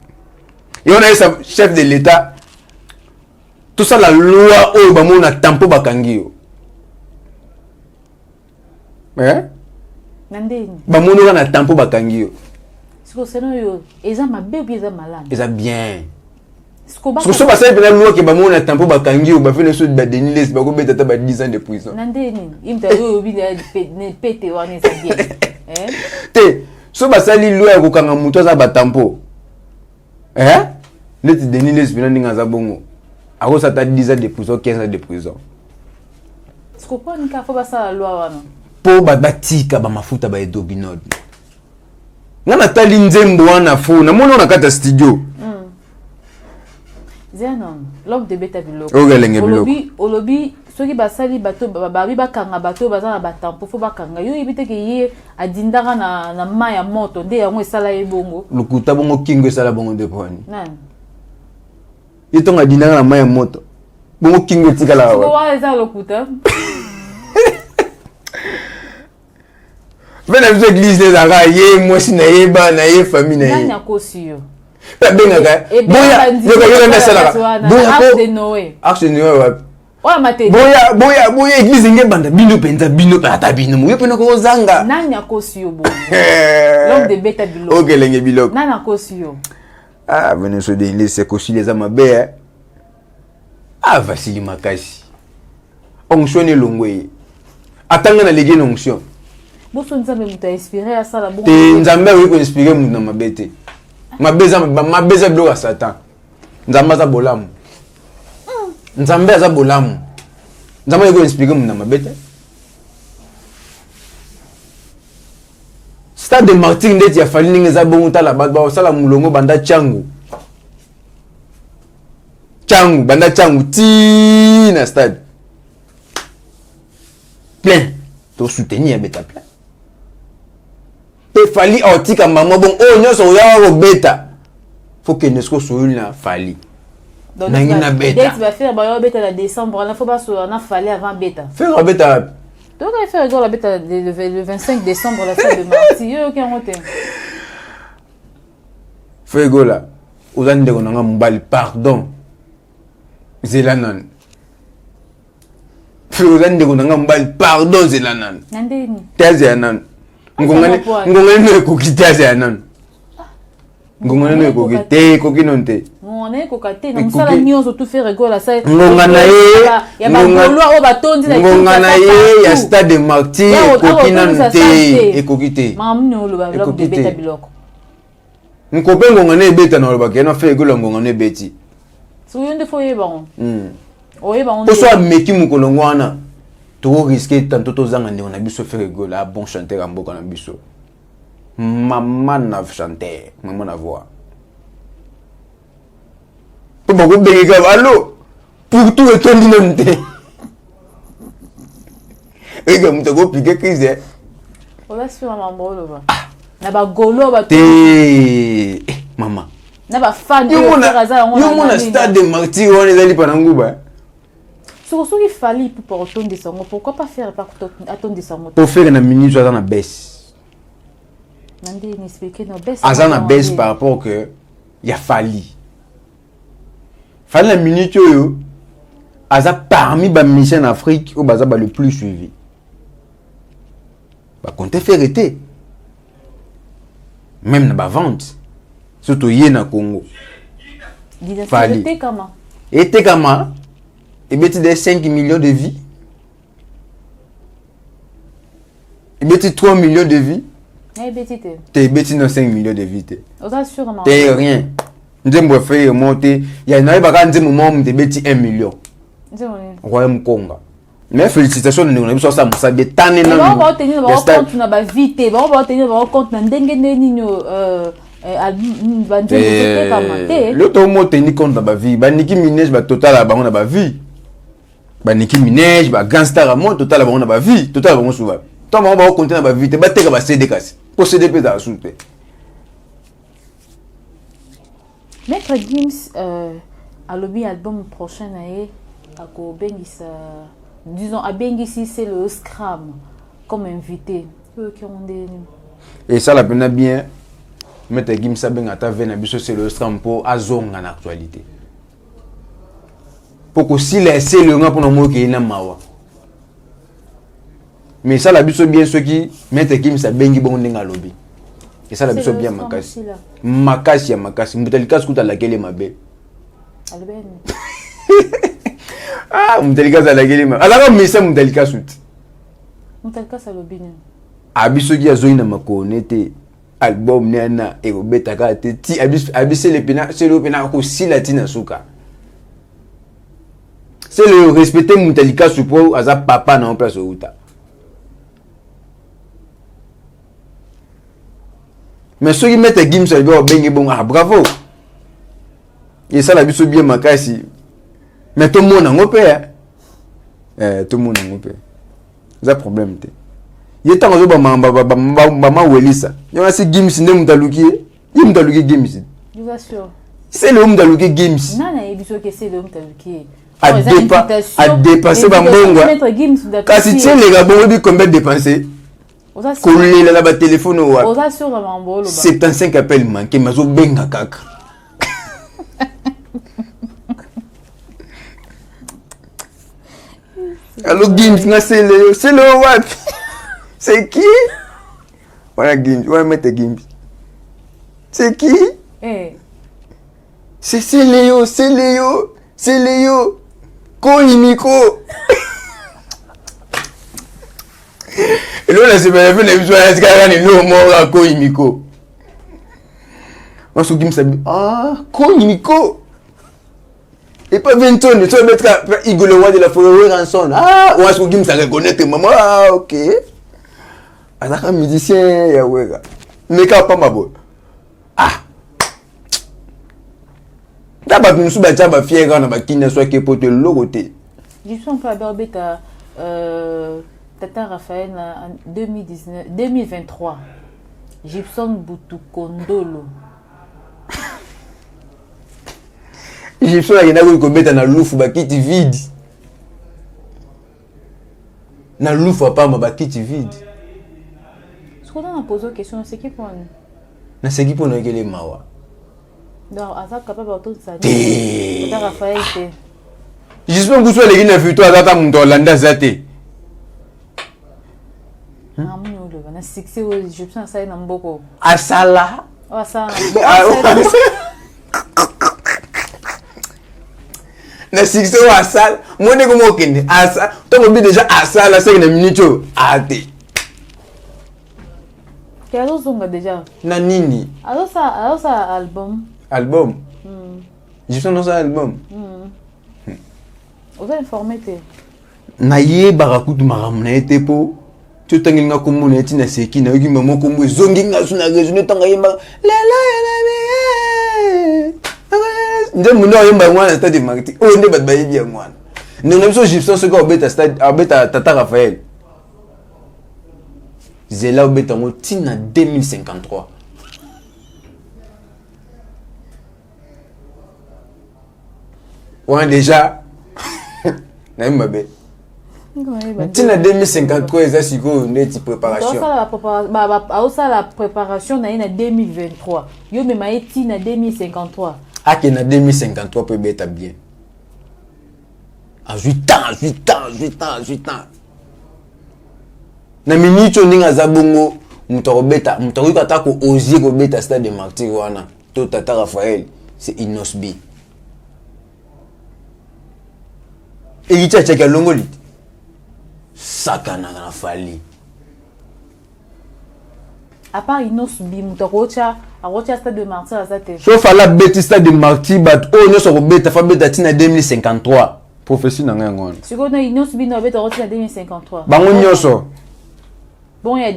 yona esa chef de l'état tout ça la loi oyo bamona tampo bakangi yo nandeni bamona na tampo bakangi yo siko seno yo eza mabe ou eza malade eza bien siko so ba sai loi ke bamona tampo bakangi yo ba fene so ba Denis les ba ko beta ta ba 10 ans de prison nandeni imta yo bi ne pete wana eza bien te so ba sali loi ko kanga muto za ba tampo neti Denis les bina ninga za bongo ako sa ta 10 ans de prison 15 ans de prison siko pa nika fo ba sa loi wana po batika ba mafuta ba edobinod ngana tali nzembo wana fo na mona na kata studio Zenon l'homme de beta biloko olobi soki basali bato babi bakanga bato bazana batampo fo bakanga yo ibite ke ye adindaka na maya moto nde yango esala ebongo lukuta bongo kingo esala bongo de poni nan yitonga adindaka na maya moto bongo kingo etikala wa wa eza lokuta Vena biso église des ara ye mwasi na ye ba na ye famille na ye. Nanya kosi yo. Ta benga ka. Boya yo ka sala. Boya Arche de Noé. Arche de Noé wa. Oya mate. Boya église nge banda bino penza bino ata bino mo pena ko zanga. Nanya kosi yo bo. L'homme de beta biloko. OK lenge biloko. Nanya kosi yo. Ah venez so de les kosi les amabe. Ah Vasili Makasi. Onction elongwe. Atanga na lege onction. Boso nzambe muta inspiré à ça la bonne. Te nzambe wi ko inspiré mu na mabete. Mabeza bloka Satan. Nzambe za bolamu. Nzambe za bolamu. Nzambe ko inspiré mu na mabete. Stade de Martin ndeti ya fali ninge za bongo tala ba sala mulongo banda changu banda changu ti na stade plein to soutenir beta plein te fali otika mama bon o nyoso ya ro beta faut que nesko so na fali donc na ngina beta tu vas faire ba beta la décembre là faut pas so na fali avant beta faire beta. Donc, il fait rigolo le 25 décembre, la fête de Marty. Ok, on t'aime. Fait rigolo. Vous avez dit qu'on a un mbali, pardon. Zélanan. Vous avez dit qu'on a un mbali, pardon, Zélanan. Nandeni. Tazianan. Ngongane no kokite Tazianan. Ngongane no kokite, kokinonte. On est cocaté, donc ça la nuance tout fait rigolo ça. Ngongana il y a pas de loi au bâton dit la. Ngongana il y a stade de Marty, kokinonte et kokite. Mamno le bloc de beta biloko. Nkope ngongana beta na lobaka na fait rigolo ngongana beti. So yonde foye baron. Oye baron. Pour soit meki mukolo ngwana. To risquer tantôt tozanga ne on a biso fait rigolo à bon chanteur en boka na biso. Maman na chanter, maman na voix. Pour beaucoup de gens, allô, pour tout le temps d'inonté. Et comme tu as piqué crise. On va se faire un bolo ba. Na ba golo ba. Té maman. Na ba fan de Raza on a. Yo mona stade de Marty on est allé pendant nguba. Sur ce qu'il fallait pour retourner des sangs, pourquoi pas faire par attendre des sangs? Pour faire une minute dans la baisse. Nandé n'expliquer nos baisse. Azan la baisse par rapport que il y a fallu. Fallait la minute yo. Aza parmi les missions en Afrique au bazar le plus suivi. Bah compter faire été. Même dans la vente. Surtout yé na Congo. Fallait. Été comment? Été comment? Et bien, tu as 5 millions de vies. Et bien, tu as 3 millions de vies. Et bien, tu as 5 millions de vies. Tu n'as rien. Tu as fait monter. Il y a un moment où tu as 1 million. Royaume Congo. Mais félicitations, nous avons ça. Nous avons des tannes. Nous avons obtenu compte na vite. Nous avons obtenu compte na l'autre mot tenir compte de la vie. Niki Minaj ba total ba on a ba vie. Ba Niki Minaj ba gangster à moi total ba on a ba vie. Total ba on souvent. Toi on va compter na ba vie. Te ba te ka ba CD kasi. Pour CD pe za soupe. Maître Gims à l'objet album prochain à ko bengisa disons à bengisi c'est le Scram comme invité. Et ça la peine bien. Maître Gims Sabeng ata vena biso c'est le Scram pour azonga en actualité. Pour que si laisser le nga pour no mo ke na mawa. Mais ça la biso bien ceux qui Maître Gims Sabeng bon ndenga lobby. Et ça la biso bien makasi. Makasi ya makasi. Mutalika skuta la kele mabe. Alben. Ah, mutalika za la kele mabe. Alors mais ça mutalika sut. Mutalika sa lobby. Abiso ki azoina makonete. Album nena et obeta kate ti abise le pena c'est le pena ko si latina suka c'est le respecter mutalika support aza papa na en place outa mais ceux qui mettent Gims ça bien bengi bon ah bravo et ça la biso bien makasi mais tout le monde en opé tout le monde en opé ça problème té il temps que maman Welisa. Il y a aussi Gims ne mutaluki. Il mutaluki Gims. Je vous assure. C'est le mutaluki Gims. Non, non, il dit que c'est le mutaluki. À dépasser Bambongo. Quand si tu les gars, bon, combien dépenser? Coller là-bas téléphone ou aux assure Bambolo. 75 appels manqués, mais au benga kaka. Alors Gims, c'est le what? C'est qui? Voilà Gims, on va mettre Gims. C'est qui? C'est Léo. Koimiko. Et là, la semaine, on a vu ça, c'est le mot à Koimiko. On se dit, ah, Koimiko. Et pas 20 tonnes, tu vas mettre Igolo de la forêt rançon. Ah, on se dit, ça reconnaît maman. Ah, ok. Alors, un musicien, Mais quand pas ma boy. Ah. D'abord, nous sommes battus fiers quand on a qui ne soit que pour te l'autre. Gibson peut aborder Tata Raphaël en 2023. Gibson Boutou Kondolo. Gibson il y en a qui mettre dans l'ouf bakiti vide. Na l'ouf pas ma bakiti vide. Ce qu'on a posé question, c'est qui pour nous? Na c'est qui pour nous que les mawa. Donc, Azak capable de tout ça. Té. Tata Raphaël, c'est. J'espère que vous soyez les gars vu toi Tata mon Hollanda zate. Ah mon Dieu, na succès au Gibson ça est dans beaucoup. Asala. Oh ça. Na succès au asal. Moi ne comme aucun. Asal. Toi on dit déjà asal là c'est une minute. Ate. Quel autre son déjà? Na nini. Alors ça album. Album. Gibson dans ça album. Vous avez informé te. Na ye barakutu maramna ete po. Tu tangi nga komuna eti na seki na yoki mama kombo zongi nga suna rezone tanga yemba lelo yana me nde muno yemba mwana stade marketing o nde bat bayi bien mwana ndona biso Gibson soka obeta stade obeta Tata Raphaël zela obeta ngo tina 2053 ouais déjà na mbabe tina 2053 eza siko ndeti préparation la préparation na 2023 yo mema eti na 2053 ake na 2053 peut beta bien à 8 ans na minute ninga za bongo muto beta muto ko atako ozier ko beta stade de martyr wana to Tata Raphaël c'est Inosbi et il t'a checké longoli sakana na fali à part Inosbi muto ko cha stade de martyr azate sauf à la bêtise stade de martyr bat o nyo so ko beta fa beta tina 2053 prophétie na nga ngona siko na Inosbi no beta tina 2053 bango nyoso bon ya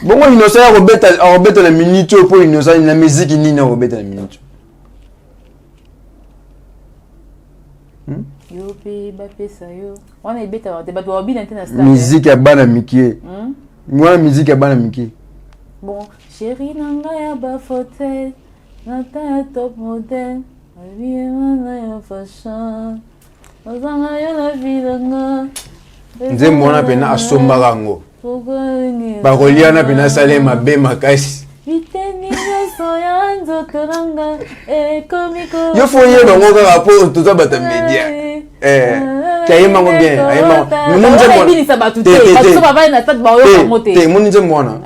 bongo innocent ya robeta la minute pour innocent la musique ni na robeta la minute yo pe ba pesa yo wana ibeta te ba to bina tena stade musique ya bana mikie moi musique ya bana mikie bon chérie nanga ya ba fauteuil na ta top modèle vie na ya fashion ozanga yo la vie nga nze mwana pena asombaka ngo bakoliana pena sale mabe makasi yo fo yeba ngo kaka po toza bata media kayembango bien nze mwana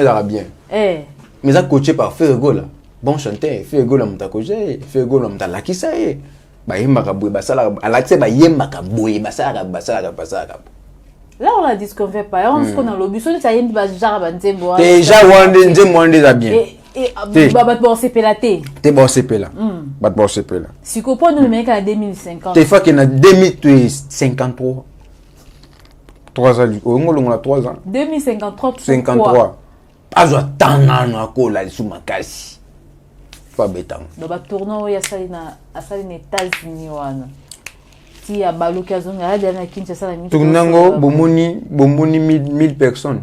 ezaka bien mais eza coaché par Fergola bon chanteur Fergola muta coaché Fergola muta lakisa ye bayembaka boye basalaka alakise bayembaka boye basalaka là on la disconvient pas on se connaît le but ça yembi ba genre ba nzembo déjà wande nzembo za bien et ba bon c'est pelaté te bon c'est pela bat bon c'est pela si ko pour nous le mec à 2050 te fa que na 2053 3 ans au ngolo ngala 3 ans 2053 53 azwa tangano akola su makasi fa betang do ba tourno ya salina asalina États-Unis wana ti ya baluka zonga ya na Kinshasa la minute tournango bomoni 1000 personnes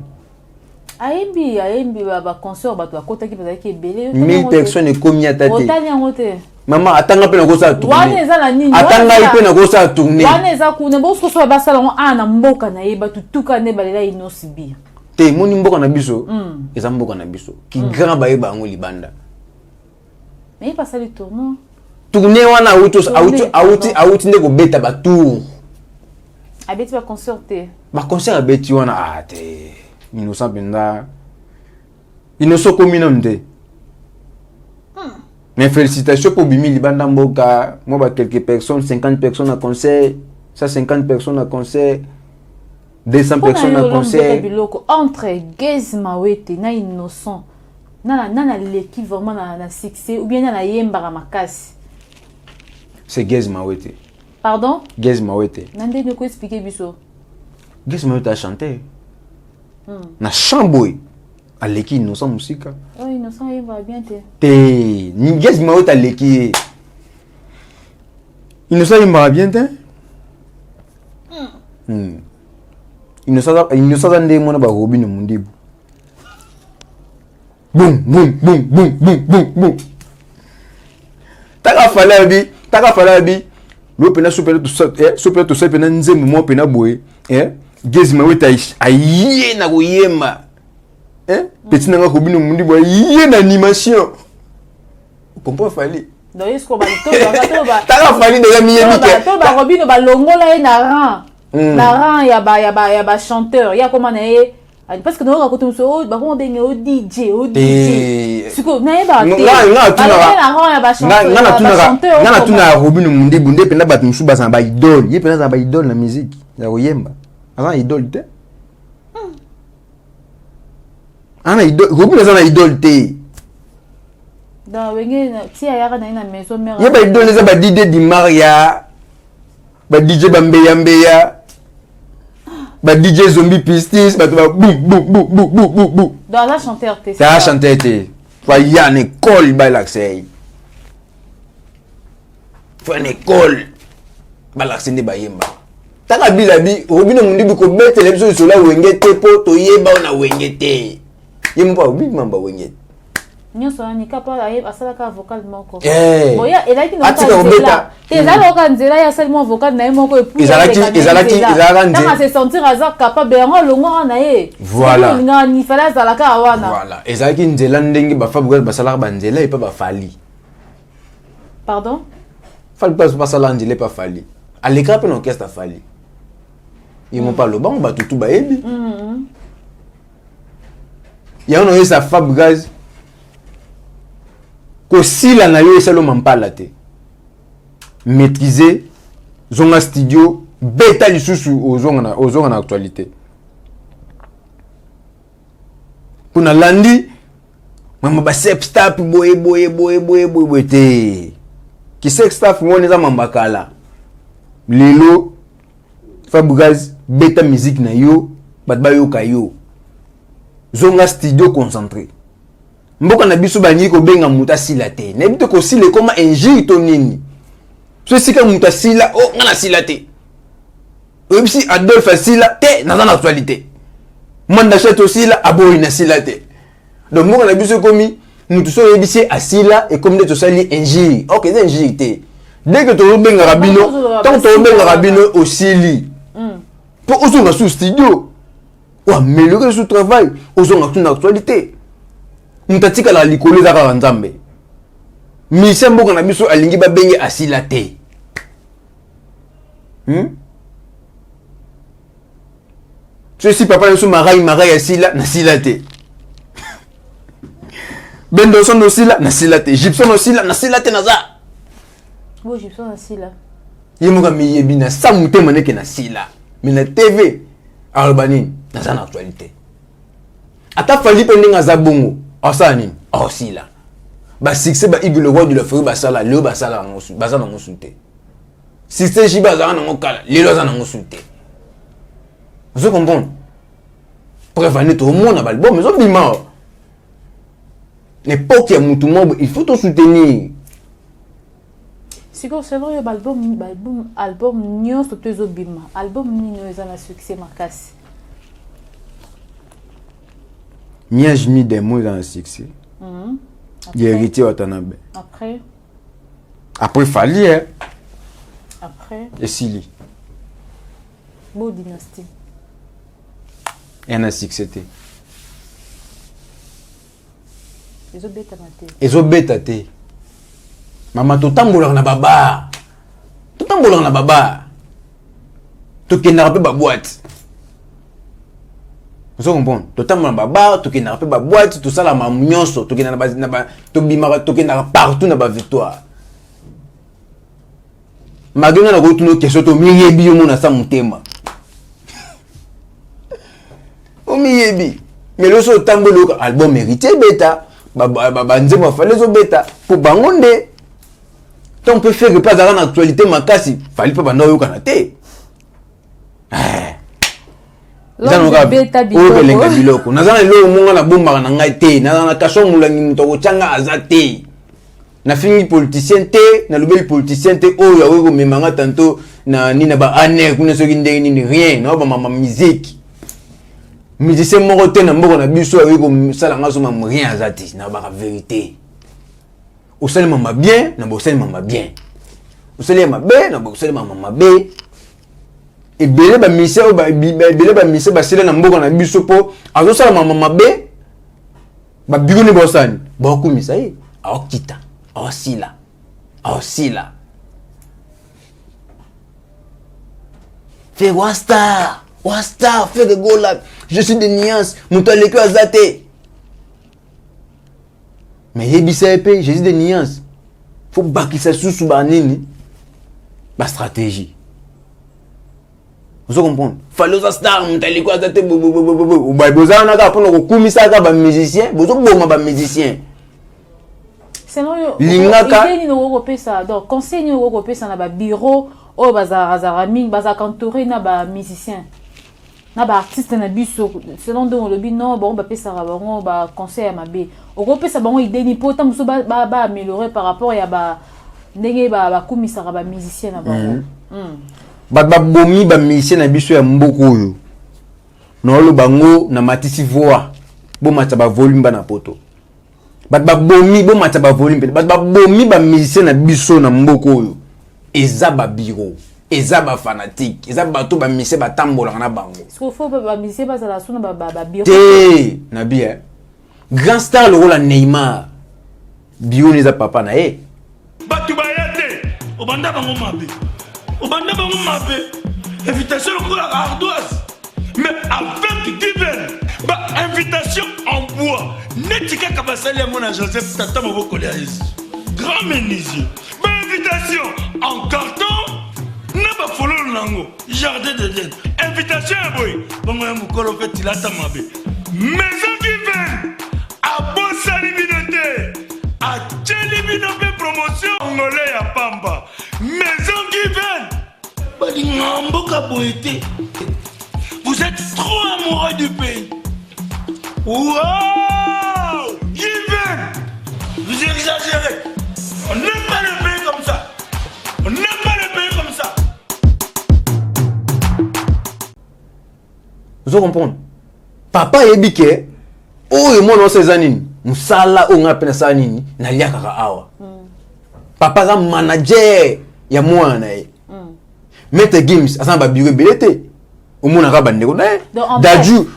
ayembi ba concert ba to akota ki ba ki belé 1000 personnes et combien tati otani ngote maman atanga pe na ko sa tourner wana eza la nini atanga pe na ko sa tourner wana eza kuna bo so ba sala ngo ana mboka na yeba tutuka ne balela Inosbi te moni mboka na biso eza mboka na biso ki grand ba yeba ngo libanda mais pas ça le tournoi tourner wana auti ndeko beta ba tour abeti ba concerter ba concert abeti wana te innocent penda innocent communauté nde mais félicitations pour Bimi libanda mboka moi ba quelques personnes 50 personnes à concert 150 personnes à concert 200 personnes à concert entre Gez Mawete na innocent na l'équipe vraiment na succès ou bien na yemba makasi c'est Gez Mawete. Pardon? Gez Mawete. Nande ne ko expliquer biso. Gez Mawete a chanté. Na chamboy. aleki innocent musika. Oh, innocent, il va bien te. Te, ninges ma ota aleki. Innocent il va bien te. Innocent ande mona ba Robin Mundibu. Boum boum boum boum boum boum boum. Taka falabi. Lo pena super to sa pena nzembo mo pena boye. Gezi ma weta aye na koyema. Petit nanga Robin Mundibu aye na animation. Comprends fali. Donc est-ce qu'on va le Taka fali de la miyemike. To ba Robin ba longola e na ran. Na ran ya ba chanteur, ya comment na e parce que nous raconte so ba comment benga au DJ. Siko na e ba te. Ngana tuna Robin Mundibu nde pena bat musu ba ba idole. Ye pena ba idole na musique. Ya koyemba. Ana idole te. Ana idole, Robin na idole te. Da wenge ti ya na maison mère. Ye ba idole za ba DJ Di Maria. Ba DJ Bambeya. Ba DJ Zombie Pistis, ba boum boum boum boum boum boum. Dans la chanteur t'es. Ça chanteur t'es. Faut y a une école ba l'accès. Faut une école ba l'accès de bayemba. Taka bilabi, Robin Mundibu ko bete l'épisode sur la wengete po to yeba na wengete. Yemba obi mamba wengete. Nyonso ani kapa asala ka vocal moko. Bon ya elaki no ka. Ezala ka nzela ya seulement vocal na moko et puis ezalaki nzela. Se sentir azar capable en longo na ye. Voilà. Ni fala zala ka wana. Voilà. Ezalaki nzela ndenge ba fabuga ba sala ba nzela et pas ba fali. Pardon? Fali pas sala nzela pas fali. À l'écran pe l'orchestre fali. Ils m'ont pas le bon ba tutu ba ebi. Ya on a sa fabuga ko sila na yo esalo mampala te maîtriser zonga studio beta lisusu ozonga na actualité kuna landi mama ba sep staff boye te ki sep staff woni za mambakala lelo Fabugaz beta musique na yo bat ba yo kayo zonga studio concentré. Mboka na biso banyi ko benga muta sila te. Na bito ko sile koma enji to nini. So sika muta sila o ngana sila te. Obisi Adolphe sila te na dans actualité. Manda cheto sila aboyi na sila te. Donc mboka na biso komi mutu so yebisi asila et comme de to sali enji. OK, c'est enji te. Dès que to benga rabino, tant to benga rabino osili. Pour osonga sous studio. Ou améliorer son travail, osonga toute actualité. Mutatika la likolo za ka nzambe. Mise mboka na biso alingi ba benye asila te. Si papa nso marai asila na sila te. Bendoson osila na sila te. Gibson osila na sila te naza. Bo Gibson asila. Yemuka miyebi na samute maneke na sila. Mais na TV Albani naza na actualité. Ata fali pendinga za bongo. Osani, osila. Ba succès ba Igor le roi de la forêt ba sala, le ba sala ngosu, ba sala ngosuté. Succès jiba za na ngokala, le lo za na ngosuté. Vous comprenez? Prévenez tout le monde à l'album, mais on bima. N'importe qui mutu mo, il faut te soutenir. C'est vrai album nyo sotezo bima. Album nyo za na succès makasi. Mia jimi des mots dans le succès. Il a hérité Watanabe. Après Fali, hein. Après. Et Sili. Beau dynastie. Et un succès. Ils ont bêta. Maman, tout tambour na baba. Tout tambour na baba. Tout qui n'a pas de boîte. Vous comprenez? Tout tambour na baba, tout qui n'a pas de boîte, tout ça la mamnyonso, tout qui n'a pas tout bimara, tout qui n'a partout na ba victoire. Magana na gotuno keso to miyebi yo mona sa mutema. O miyebi. Mais le so tambolo album mérité bêta. Ba nzema fallait zo bêta pour bangonde. On peut faire que pas dans l'actualité makasi, fallait pas bando yo kanate. beta biloko nazana lo monga na bomba na ngai te na kaso mulangi mutoko changa azate na fingi politicien te na lobeli politicien te oyo aweko memanga tanto na nina ba ane kuna soki ndenge nini rien na ba mama musique musicien moko te na mboko na biso aweko sala ngaso ma rien azati na ba vérité au sel mama bien na bo sel mama bien au sel mabe na bo sel mama mabe et belé ba misé ba misé ba sele na mboko na biso po azo sala mama mabe ba bigoni bosani ba kumisa akita osila fais wasta fais de gola je suis de nuance muto aleki azate mais yebisa epé je suis de nuance faut bakisa susu ba nini ba stratégie vous comprenez fallait ça star muto aleki azate bo ba bozana ka pono ko kumisa ka ba musicien bozo boma ba musicien lingaka idée no ko pesa donc conseil no ko pesa na ba bureau o bazara mingi bazakantouré na ba musicien na ba artiste na biso selon donc le non bon ba pesa bango ba conseil ma be o ko pesa bango idée ni pota muso ba améliorer par rapport ya ba ndenge ba kumisa ba musicien na bango ba bomi ba musicien na biso ya mboko oyo no lo bango na matisi voix bo matsa ba volume ba na poto ba bomi bo matsa ba volume ba bomi ba musicien na biso na mboko oyo eza ba bureau eza ba fanatique eza bato ba musicien ba tambola na bango ce faut ba musicien ba za la sona ba bureau te na bien grand star le rôle Neymar bio les papa na batu ba yate obanda bango mabe invitation ko la ardoise mais avec divers ba invitation en bois netika kabasali mon Joseph tata moboko le grand menuisier ba invitation en carton na ba follow nango jardin d'Eden invitation boy bongo ya mukolo fait ilata mabe maison divine a bosali binote a tcheli binote promotion ngolé ya pamba maison divine ba ngambo ka boité. Vous êtes trop amoureux du pays. Wow! Given! Vous exagérez. On n'aime pas le pays comme ça. On n'aime pas le pays comme ça. Vous comprenez? Papa yebike. Oh, et moi non ces années. Musala on appelle ça nini? Na liaka ka awa. Papa za manager ya mwana e. Mete games asamba bureau belete. Omona ka bandeko na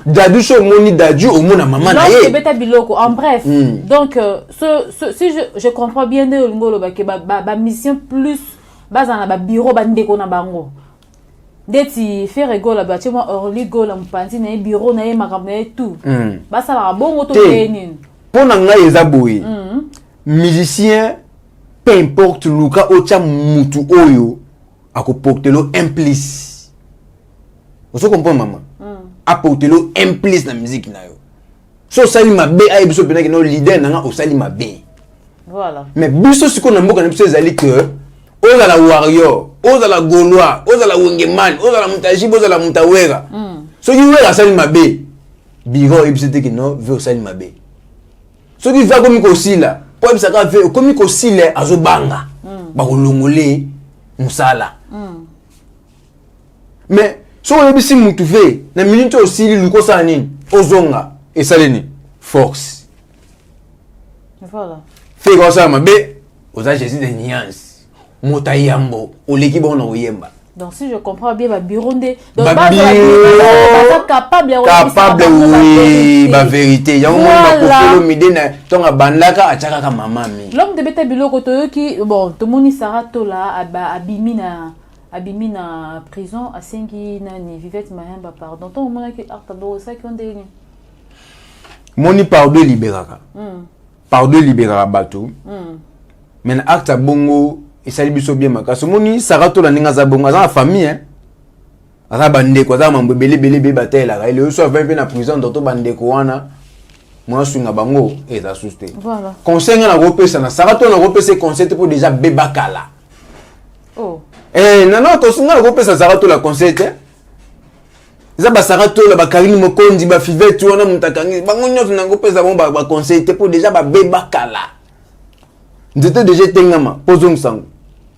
dadu so moni dadu omona maman na ye beta biloko en bref donc si je comprends bien de ngolo ba ke ba mission plus bazana ba bureau bandeko na bango deti faire rigolo ba timo orli gola mpanzi na bureau na ye makambo na tout basala bongo to nini pona ngai eza boye musicien peu importe luka ocha mutu oyo akopokelo implice. Vous comprenez maman? Apporter le implice dans la musique na yo. So sali mabe ay biso pena que no leader na o sali mabe. Voilà. Mais biso siko na mboka na biso ezali que oza la warrior, oza la gaulois, oza la wengeman, oza la mutaji, oza la mutawera. So you wera sali mabe. Biro e biso te que no veut sali mabe. So qui va comme ko sila, po bisa ka veut comme ko sila azobanga. Ba ko longole musala. Mais so yebisi mutu ve na minute aussi luko sa nini ozonga esaleni force voilà fait comme ça mabe oza Jésus de nuance mota yambo oleki bona oyemba donc si je comprends bien ba bureau de donc ba capable oui ba vérité yango ba kokelo mide na tonga bandaka achaka ka mama mi l'homme de beta biloko to ki bon to moni sarato là abimi na prison asengi nani Vivette Mayamba pardon to mona ki artado ça qui on deni moni pardon libéraka pardon libéraka bato mais na acte bongo esali biso bien makaso moni sarato la ninga za bongo za famille hein aza bandeko za mambo belé batela ka ile so va na prison doto bandeko wana moi sunga bango eza suste voilà conseil na repesa na sarato na repesa conseil pour déjà bebakala oh non, to sunga ko pesa sarato la concert. eza basara tola bakarine mokondi bafivete wana mutakangi bango nyonso nango pesa bon baconseil te po déjà babeba kala nzete déjà tengama pozongsango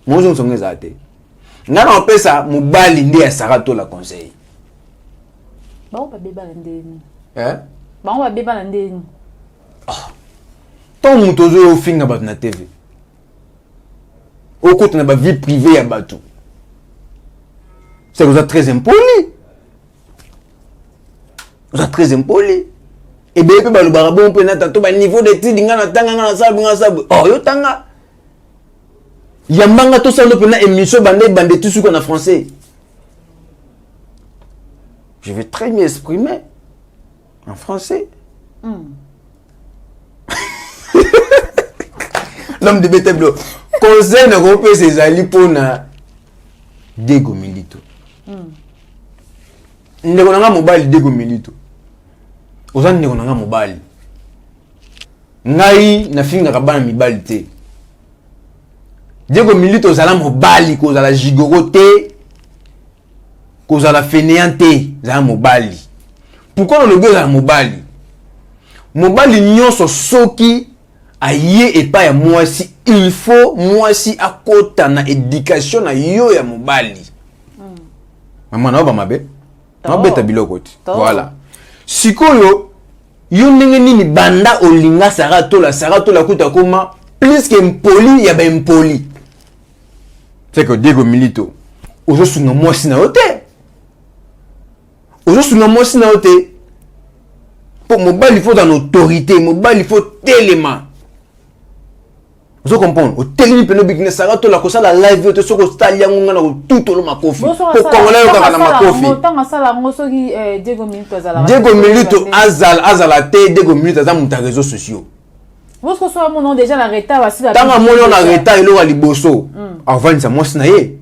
mozongsango eza te nga na opesa mobali nde ya sara tola conseil bango babeba na ndeni bango babeba na ndeni tant moto ozo ofinga bato na tv okota na bavie privée ya bato c'est que vous êtes très impoli. Vous êtes très impoli. Et bien, vous avez un niveau d'études, vous avez oh, yo tanga. Yambanga to salo pena émission bande tout ce qu'on a français. Je vais très bien exprimer en français. L'homme de Béteblo. Conseil ne repère ses alliés pour na Dego Milito. Ndeko nanga mobile Dego Milito. Ozan ndeko nanga mobile. Ngai na finga kabana mibali te. Dego Milito ozala mobali ko ozala jigoro te. Ko ozala fainéant te, ozala mobali. Pourquoi on le ozala mobali? Mobali nyonso soki aye epa ya mwasi, il faut mwasi akota na éducation na yo ya mobali. Maman na ba mabe. Na beta biloko ti. Voilà. Sikoyo yo ndenge nini banda olinga Sara tola kuta koma plus que impoli ya ba impoli. C'est que Dego Milito ozo sunga mwasi na hote. Ozo sunga mwasi na hote. Pour mobile il faut dans autorité, mobile il faut téléma. Vous comprenez? Au télémi peno bikine Sara tola ko sala live te soko stali yango na tout lo makofi. Pour congolais ko na makofi. Tanga sala ngoso ki Dego Milito azala. Dego Milito azala te Dego Milito azala muta réseaux sociaux. Vous ko so mon nom déjà la reta wasi la. Tanga moyo na reta elo wa liboso. Avant ça moi na ye.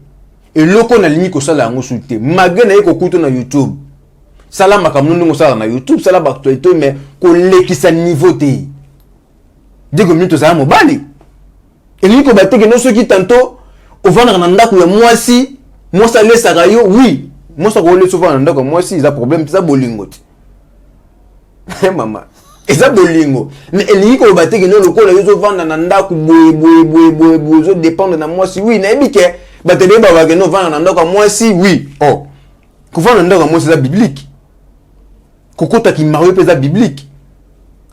Eloko na lingi ko sala ngo souté. Magé na ye ko kuto na YouTube. Sala makamno ngo sala na YouTube, sala ba actualité mais ko lekisa niveau te. Dego Milito azala mobali. Et lui ko bateke no soki tanto ovana na ndako ya mwasi mwasa lesaka yo oui mwasa ko le souvent na ndako mwasi za problème ça bolingo ti mama eza bolingo mais lui ko bateke no lokola yo vanda na ndako boye zo dépendre na mwasi oui na ebike batele ba ba ke no vanda na ndako mwasi oui oh ko vanda na ndako mwasi za biblique kokota ki mario pesa biblique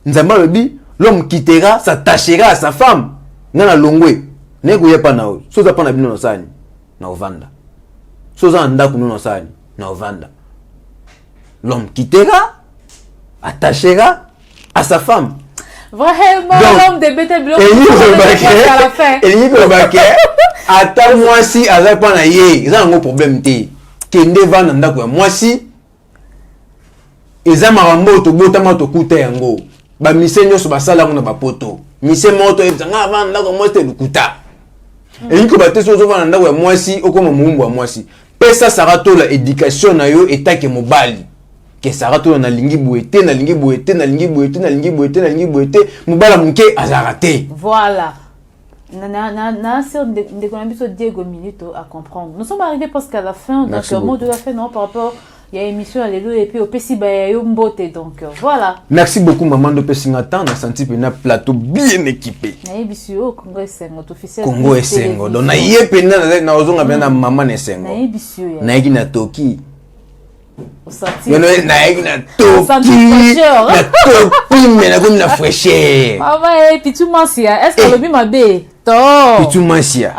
nzamba lobi l'homme quittera s'attachera à sa femme. Nana longwe neko yepa nao soza pana bino nosani na ovanda soza ndaku no nosani na ovanda l'homme quittera attachera à sa femme vraiment l'homme de Béteblo à la fin et il ko baké ata mwasi aza pana ye eza ngo problème te kende vanda ndaku ya mwasi eza marambo to botama to kuta yango ba misenyo so basala ngona ba poto mise moto ebzanga avanda ko moste lukuta eliko bateso zo vana ndako ya mwasi okoma muumbu wa mwasi pesa Sara tola éducation na yo etake mobali ke Sara tola na lingi boete na lingi boete na lingi boete na lingi boete na lingi boete mobala munke azarate. Voilà. Na sur de Dego Milito à comprendre. Nous sommes arrivés presque à la fin, donc le mot de la fin non par rapport il y a émission alléluia et puis au PC yo mbote donc voilà. Merci beaucoup maman de Pesingatan, on a senti un plateau bien équipé. Na ebisio Congo Esengo officiel. Congo Esengo. Donc na yepena na ozonga bena maman Esengo. Na ebisio. Na yiki na Toki. Au senti. Na yiki na Toki. Na Toki mais na comme la fraîcheur. Ah ouais, puis tout mansia. Est-ce que le bi mabe? Pitou Mansia.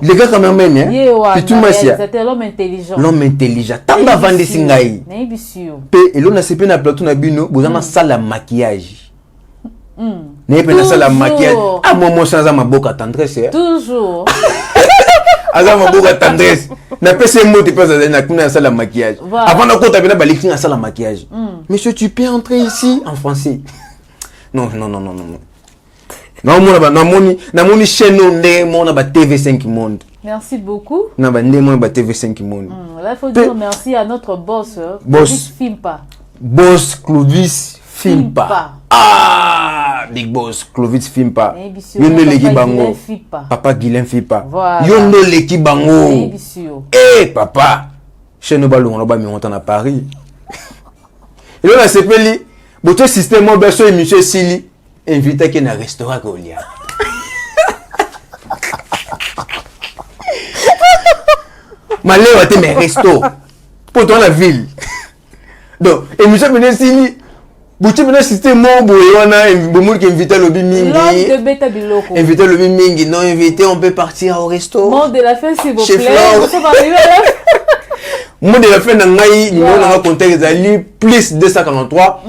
Les gars quand même hein. Pitou Mansia. C'était l'homme intelligent. L'homme intelligent. Tamba vande singai. Pe elo na sepe na plateau na bino, bozana sala maquillage. Ne pe na sala maquillage. Ah momo sans ma boca tendresse. Toujours. Aza ma boca tendresse. Na pese mot te pesa na kuna sala maquillage. Avant na kota bina baliki na sala maquillage. Monsieur tu peux entrer ici en français. Non. Non, mon chaîne on a TV5 Monde. Merci beaucoup. Non, TV5 Monde. Là, il faut dire merci à notre boss. Boss Fimpa. Boss Clovis Fimpa. Ah, big boss Clovis Fimpa. Yondo l'équipe bango. Papa Guilain Fimpa. Yondo l'équipe bango. Eh, papa. chez nous balons on monte à Paris et là c'est peli votre système moi berso émission Sili invité qui na restaurant Golia malé va te mes resto pour dans la ville donc émission venez Sili Bouti maintenant système mon boyona beaucoup qui invité le mingi l'homme de Beta Biloko invité le mingi non invité on peut partir au resto mot de la fin s'il vous Chez plaît Flau. Mot de la fin nangai numéro nanga contact ezali plus 243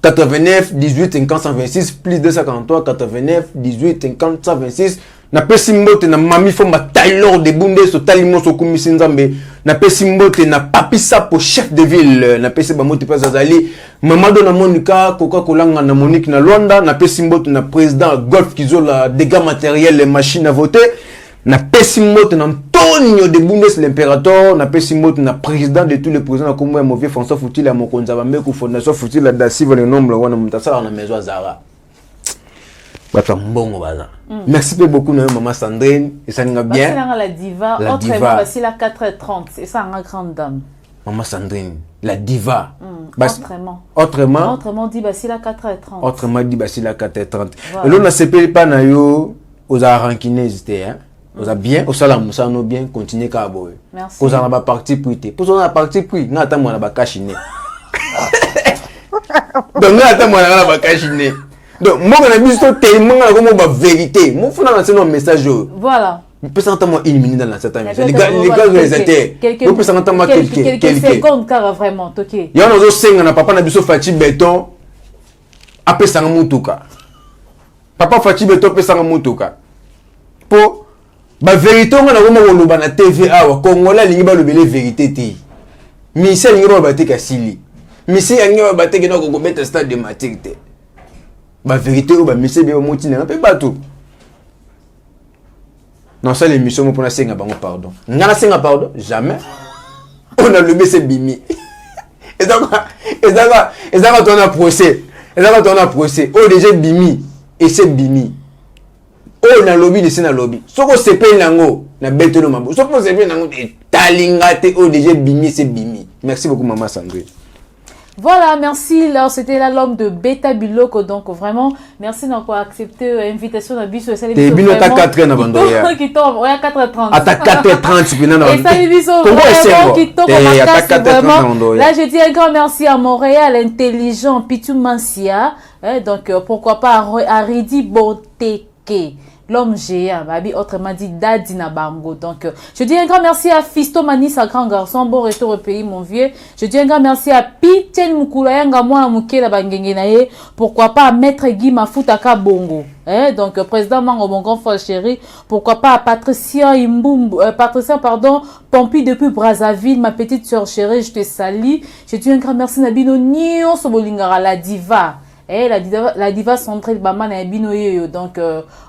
89 18 50 126 plus 243 89 18 50 126 na pesi mbote na mami fomba Taylor de Bunde so talimo so kumisi nzambe na pesi mbote na Papi Sapo chef de ville na pesi ba mbote pa zali mamado na Monica Coca-Cola na Monique na Luanda na pesi mbote na président Golf Kizola dégâts matériels les machines à voter na pesi mbote na Antonio de Bundes l'impérateur na pesi mbote na président de tous les présidents comme mauvais François Foutila Mokonza Bameko fondation Foutila da Silva le nombre wana mutasala na maison Zara mbongo baza. Merci beaucoup maman Sandrine et ça nous bien. La diva autrement voici la 4h30 et ça en grande dame. Maman Sandrine la diva. Autrement dit voici la 4h30. Autrement dit voici la 4h30. Et là on a sepé pas na yo aux arankines c'était hein. Vous avez bien au salam ça nous bien continuer ka boy. Merci. Pour ça on a parti prité. Pour ça on a parti pris na attend moi na ba kashine. Donc na attend moi na ba kashine. Donc, moi, je suis tellement la vérité. Moi, je suis un message. Voilà. Je peux s'entendre une minute dans cette émission. Les gars, les étaient. Je peux s'entendre quelques secondes, car vraiment, ok. Il y a un autre signe, papa n'a pas Fati Béton. Après, ça n'a pas papa Fati Béton, après, ça n'a pas pour la vérité, on a la TVA. Congolais, il y a la vérité. Mais si il y a la Sili. Mais si il y a la stade de maturité. La vérité ou la mission bien montiner un peu bateau. Non ça l'émission pour la senga bango pardon. Ngana senga pardon jamais. On a levé c'est bimi. Et donc on a procès. Et là on a procès. Oh déjà bimi et c'est bimi. Oh na lobby de na lobby. Soko sepe nango na betelo mabo. Soko sepe nango talingate oh déjà bimi c'est bimi. Merci beaucoup maman Sandrine. Voilà, merci. Alors, c'était là l'homme de Beta Biloko. Donc, vraiment, merci d'avoir accepté l'invitation de Bisso. Et ça, t'es bien à 4h avant de qui tombe, ouais, à 4h30. À 4h30, tu peux n'en et ça, Bisso, vraiment, qui tombe vraiment. Là, je dis un grand merci à Montréal, intelligent, Pitou Mansia. Donc, pourquoi pas à Ridi Boteke. L'homme géant, Babi, autrement dit, Dadi Nabango. Donc, je dis un grand merci à Fisto Manis, un grand garçon, bon retour au pays, mon vieux. Je dis un grand merci à Piten Mukula, un gamin Mouké, la Bangengenaye. Pourquoi pas à Maître Guy Mafutaka Bongo. Donc, président Mango, mon grand frère chéri. Pourquoi pas à Patricia Pompi depuis Brazzaville, ma petite soeur chérie, je te salue. Je dis un grand merci à Bino Nyon Sobolingara, la diva. La diva centrale Bama na bino yo donc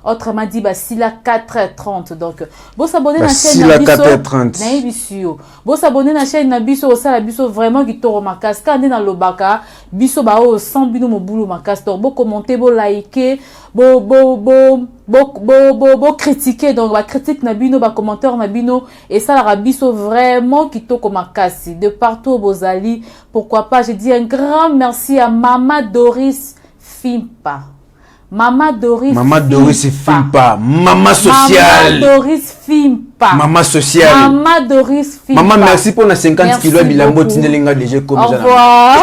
autrement dit bah si la 4h30 donc vous s'abonner à la chaîne na biso vous s'abonner à la chaîne na biso ça la biso vraiment qui toro makas quand na lobaka biso ba o sans bino mo boulot makas donc bo commenter bo liker bo critiquer donc ba critique na bino ba commentaire na bino et ça la biso vraiment qui toko makasi de partout bozali pourquoi pas je dis un grand merci à Mama Doris Fimpa. Mama Doris Fimpa. Maman sociale. Mama Doris Fimpa. Maman sociale. Maman Doris Fimpa. Maman, merci pour les 50 kilos. Bilambo Tindelinga déjà comme ça. Au revoir.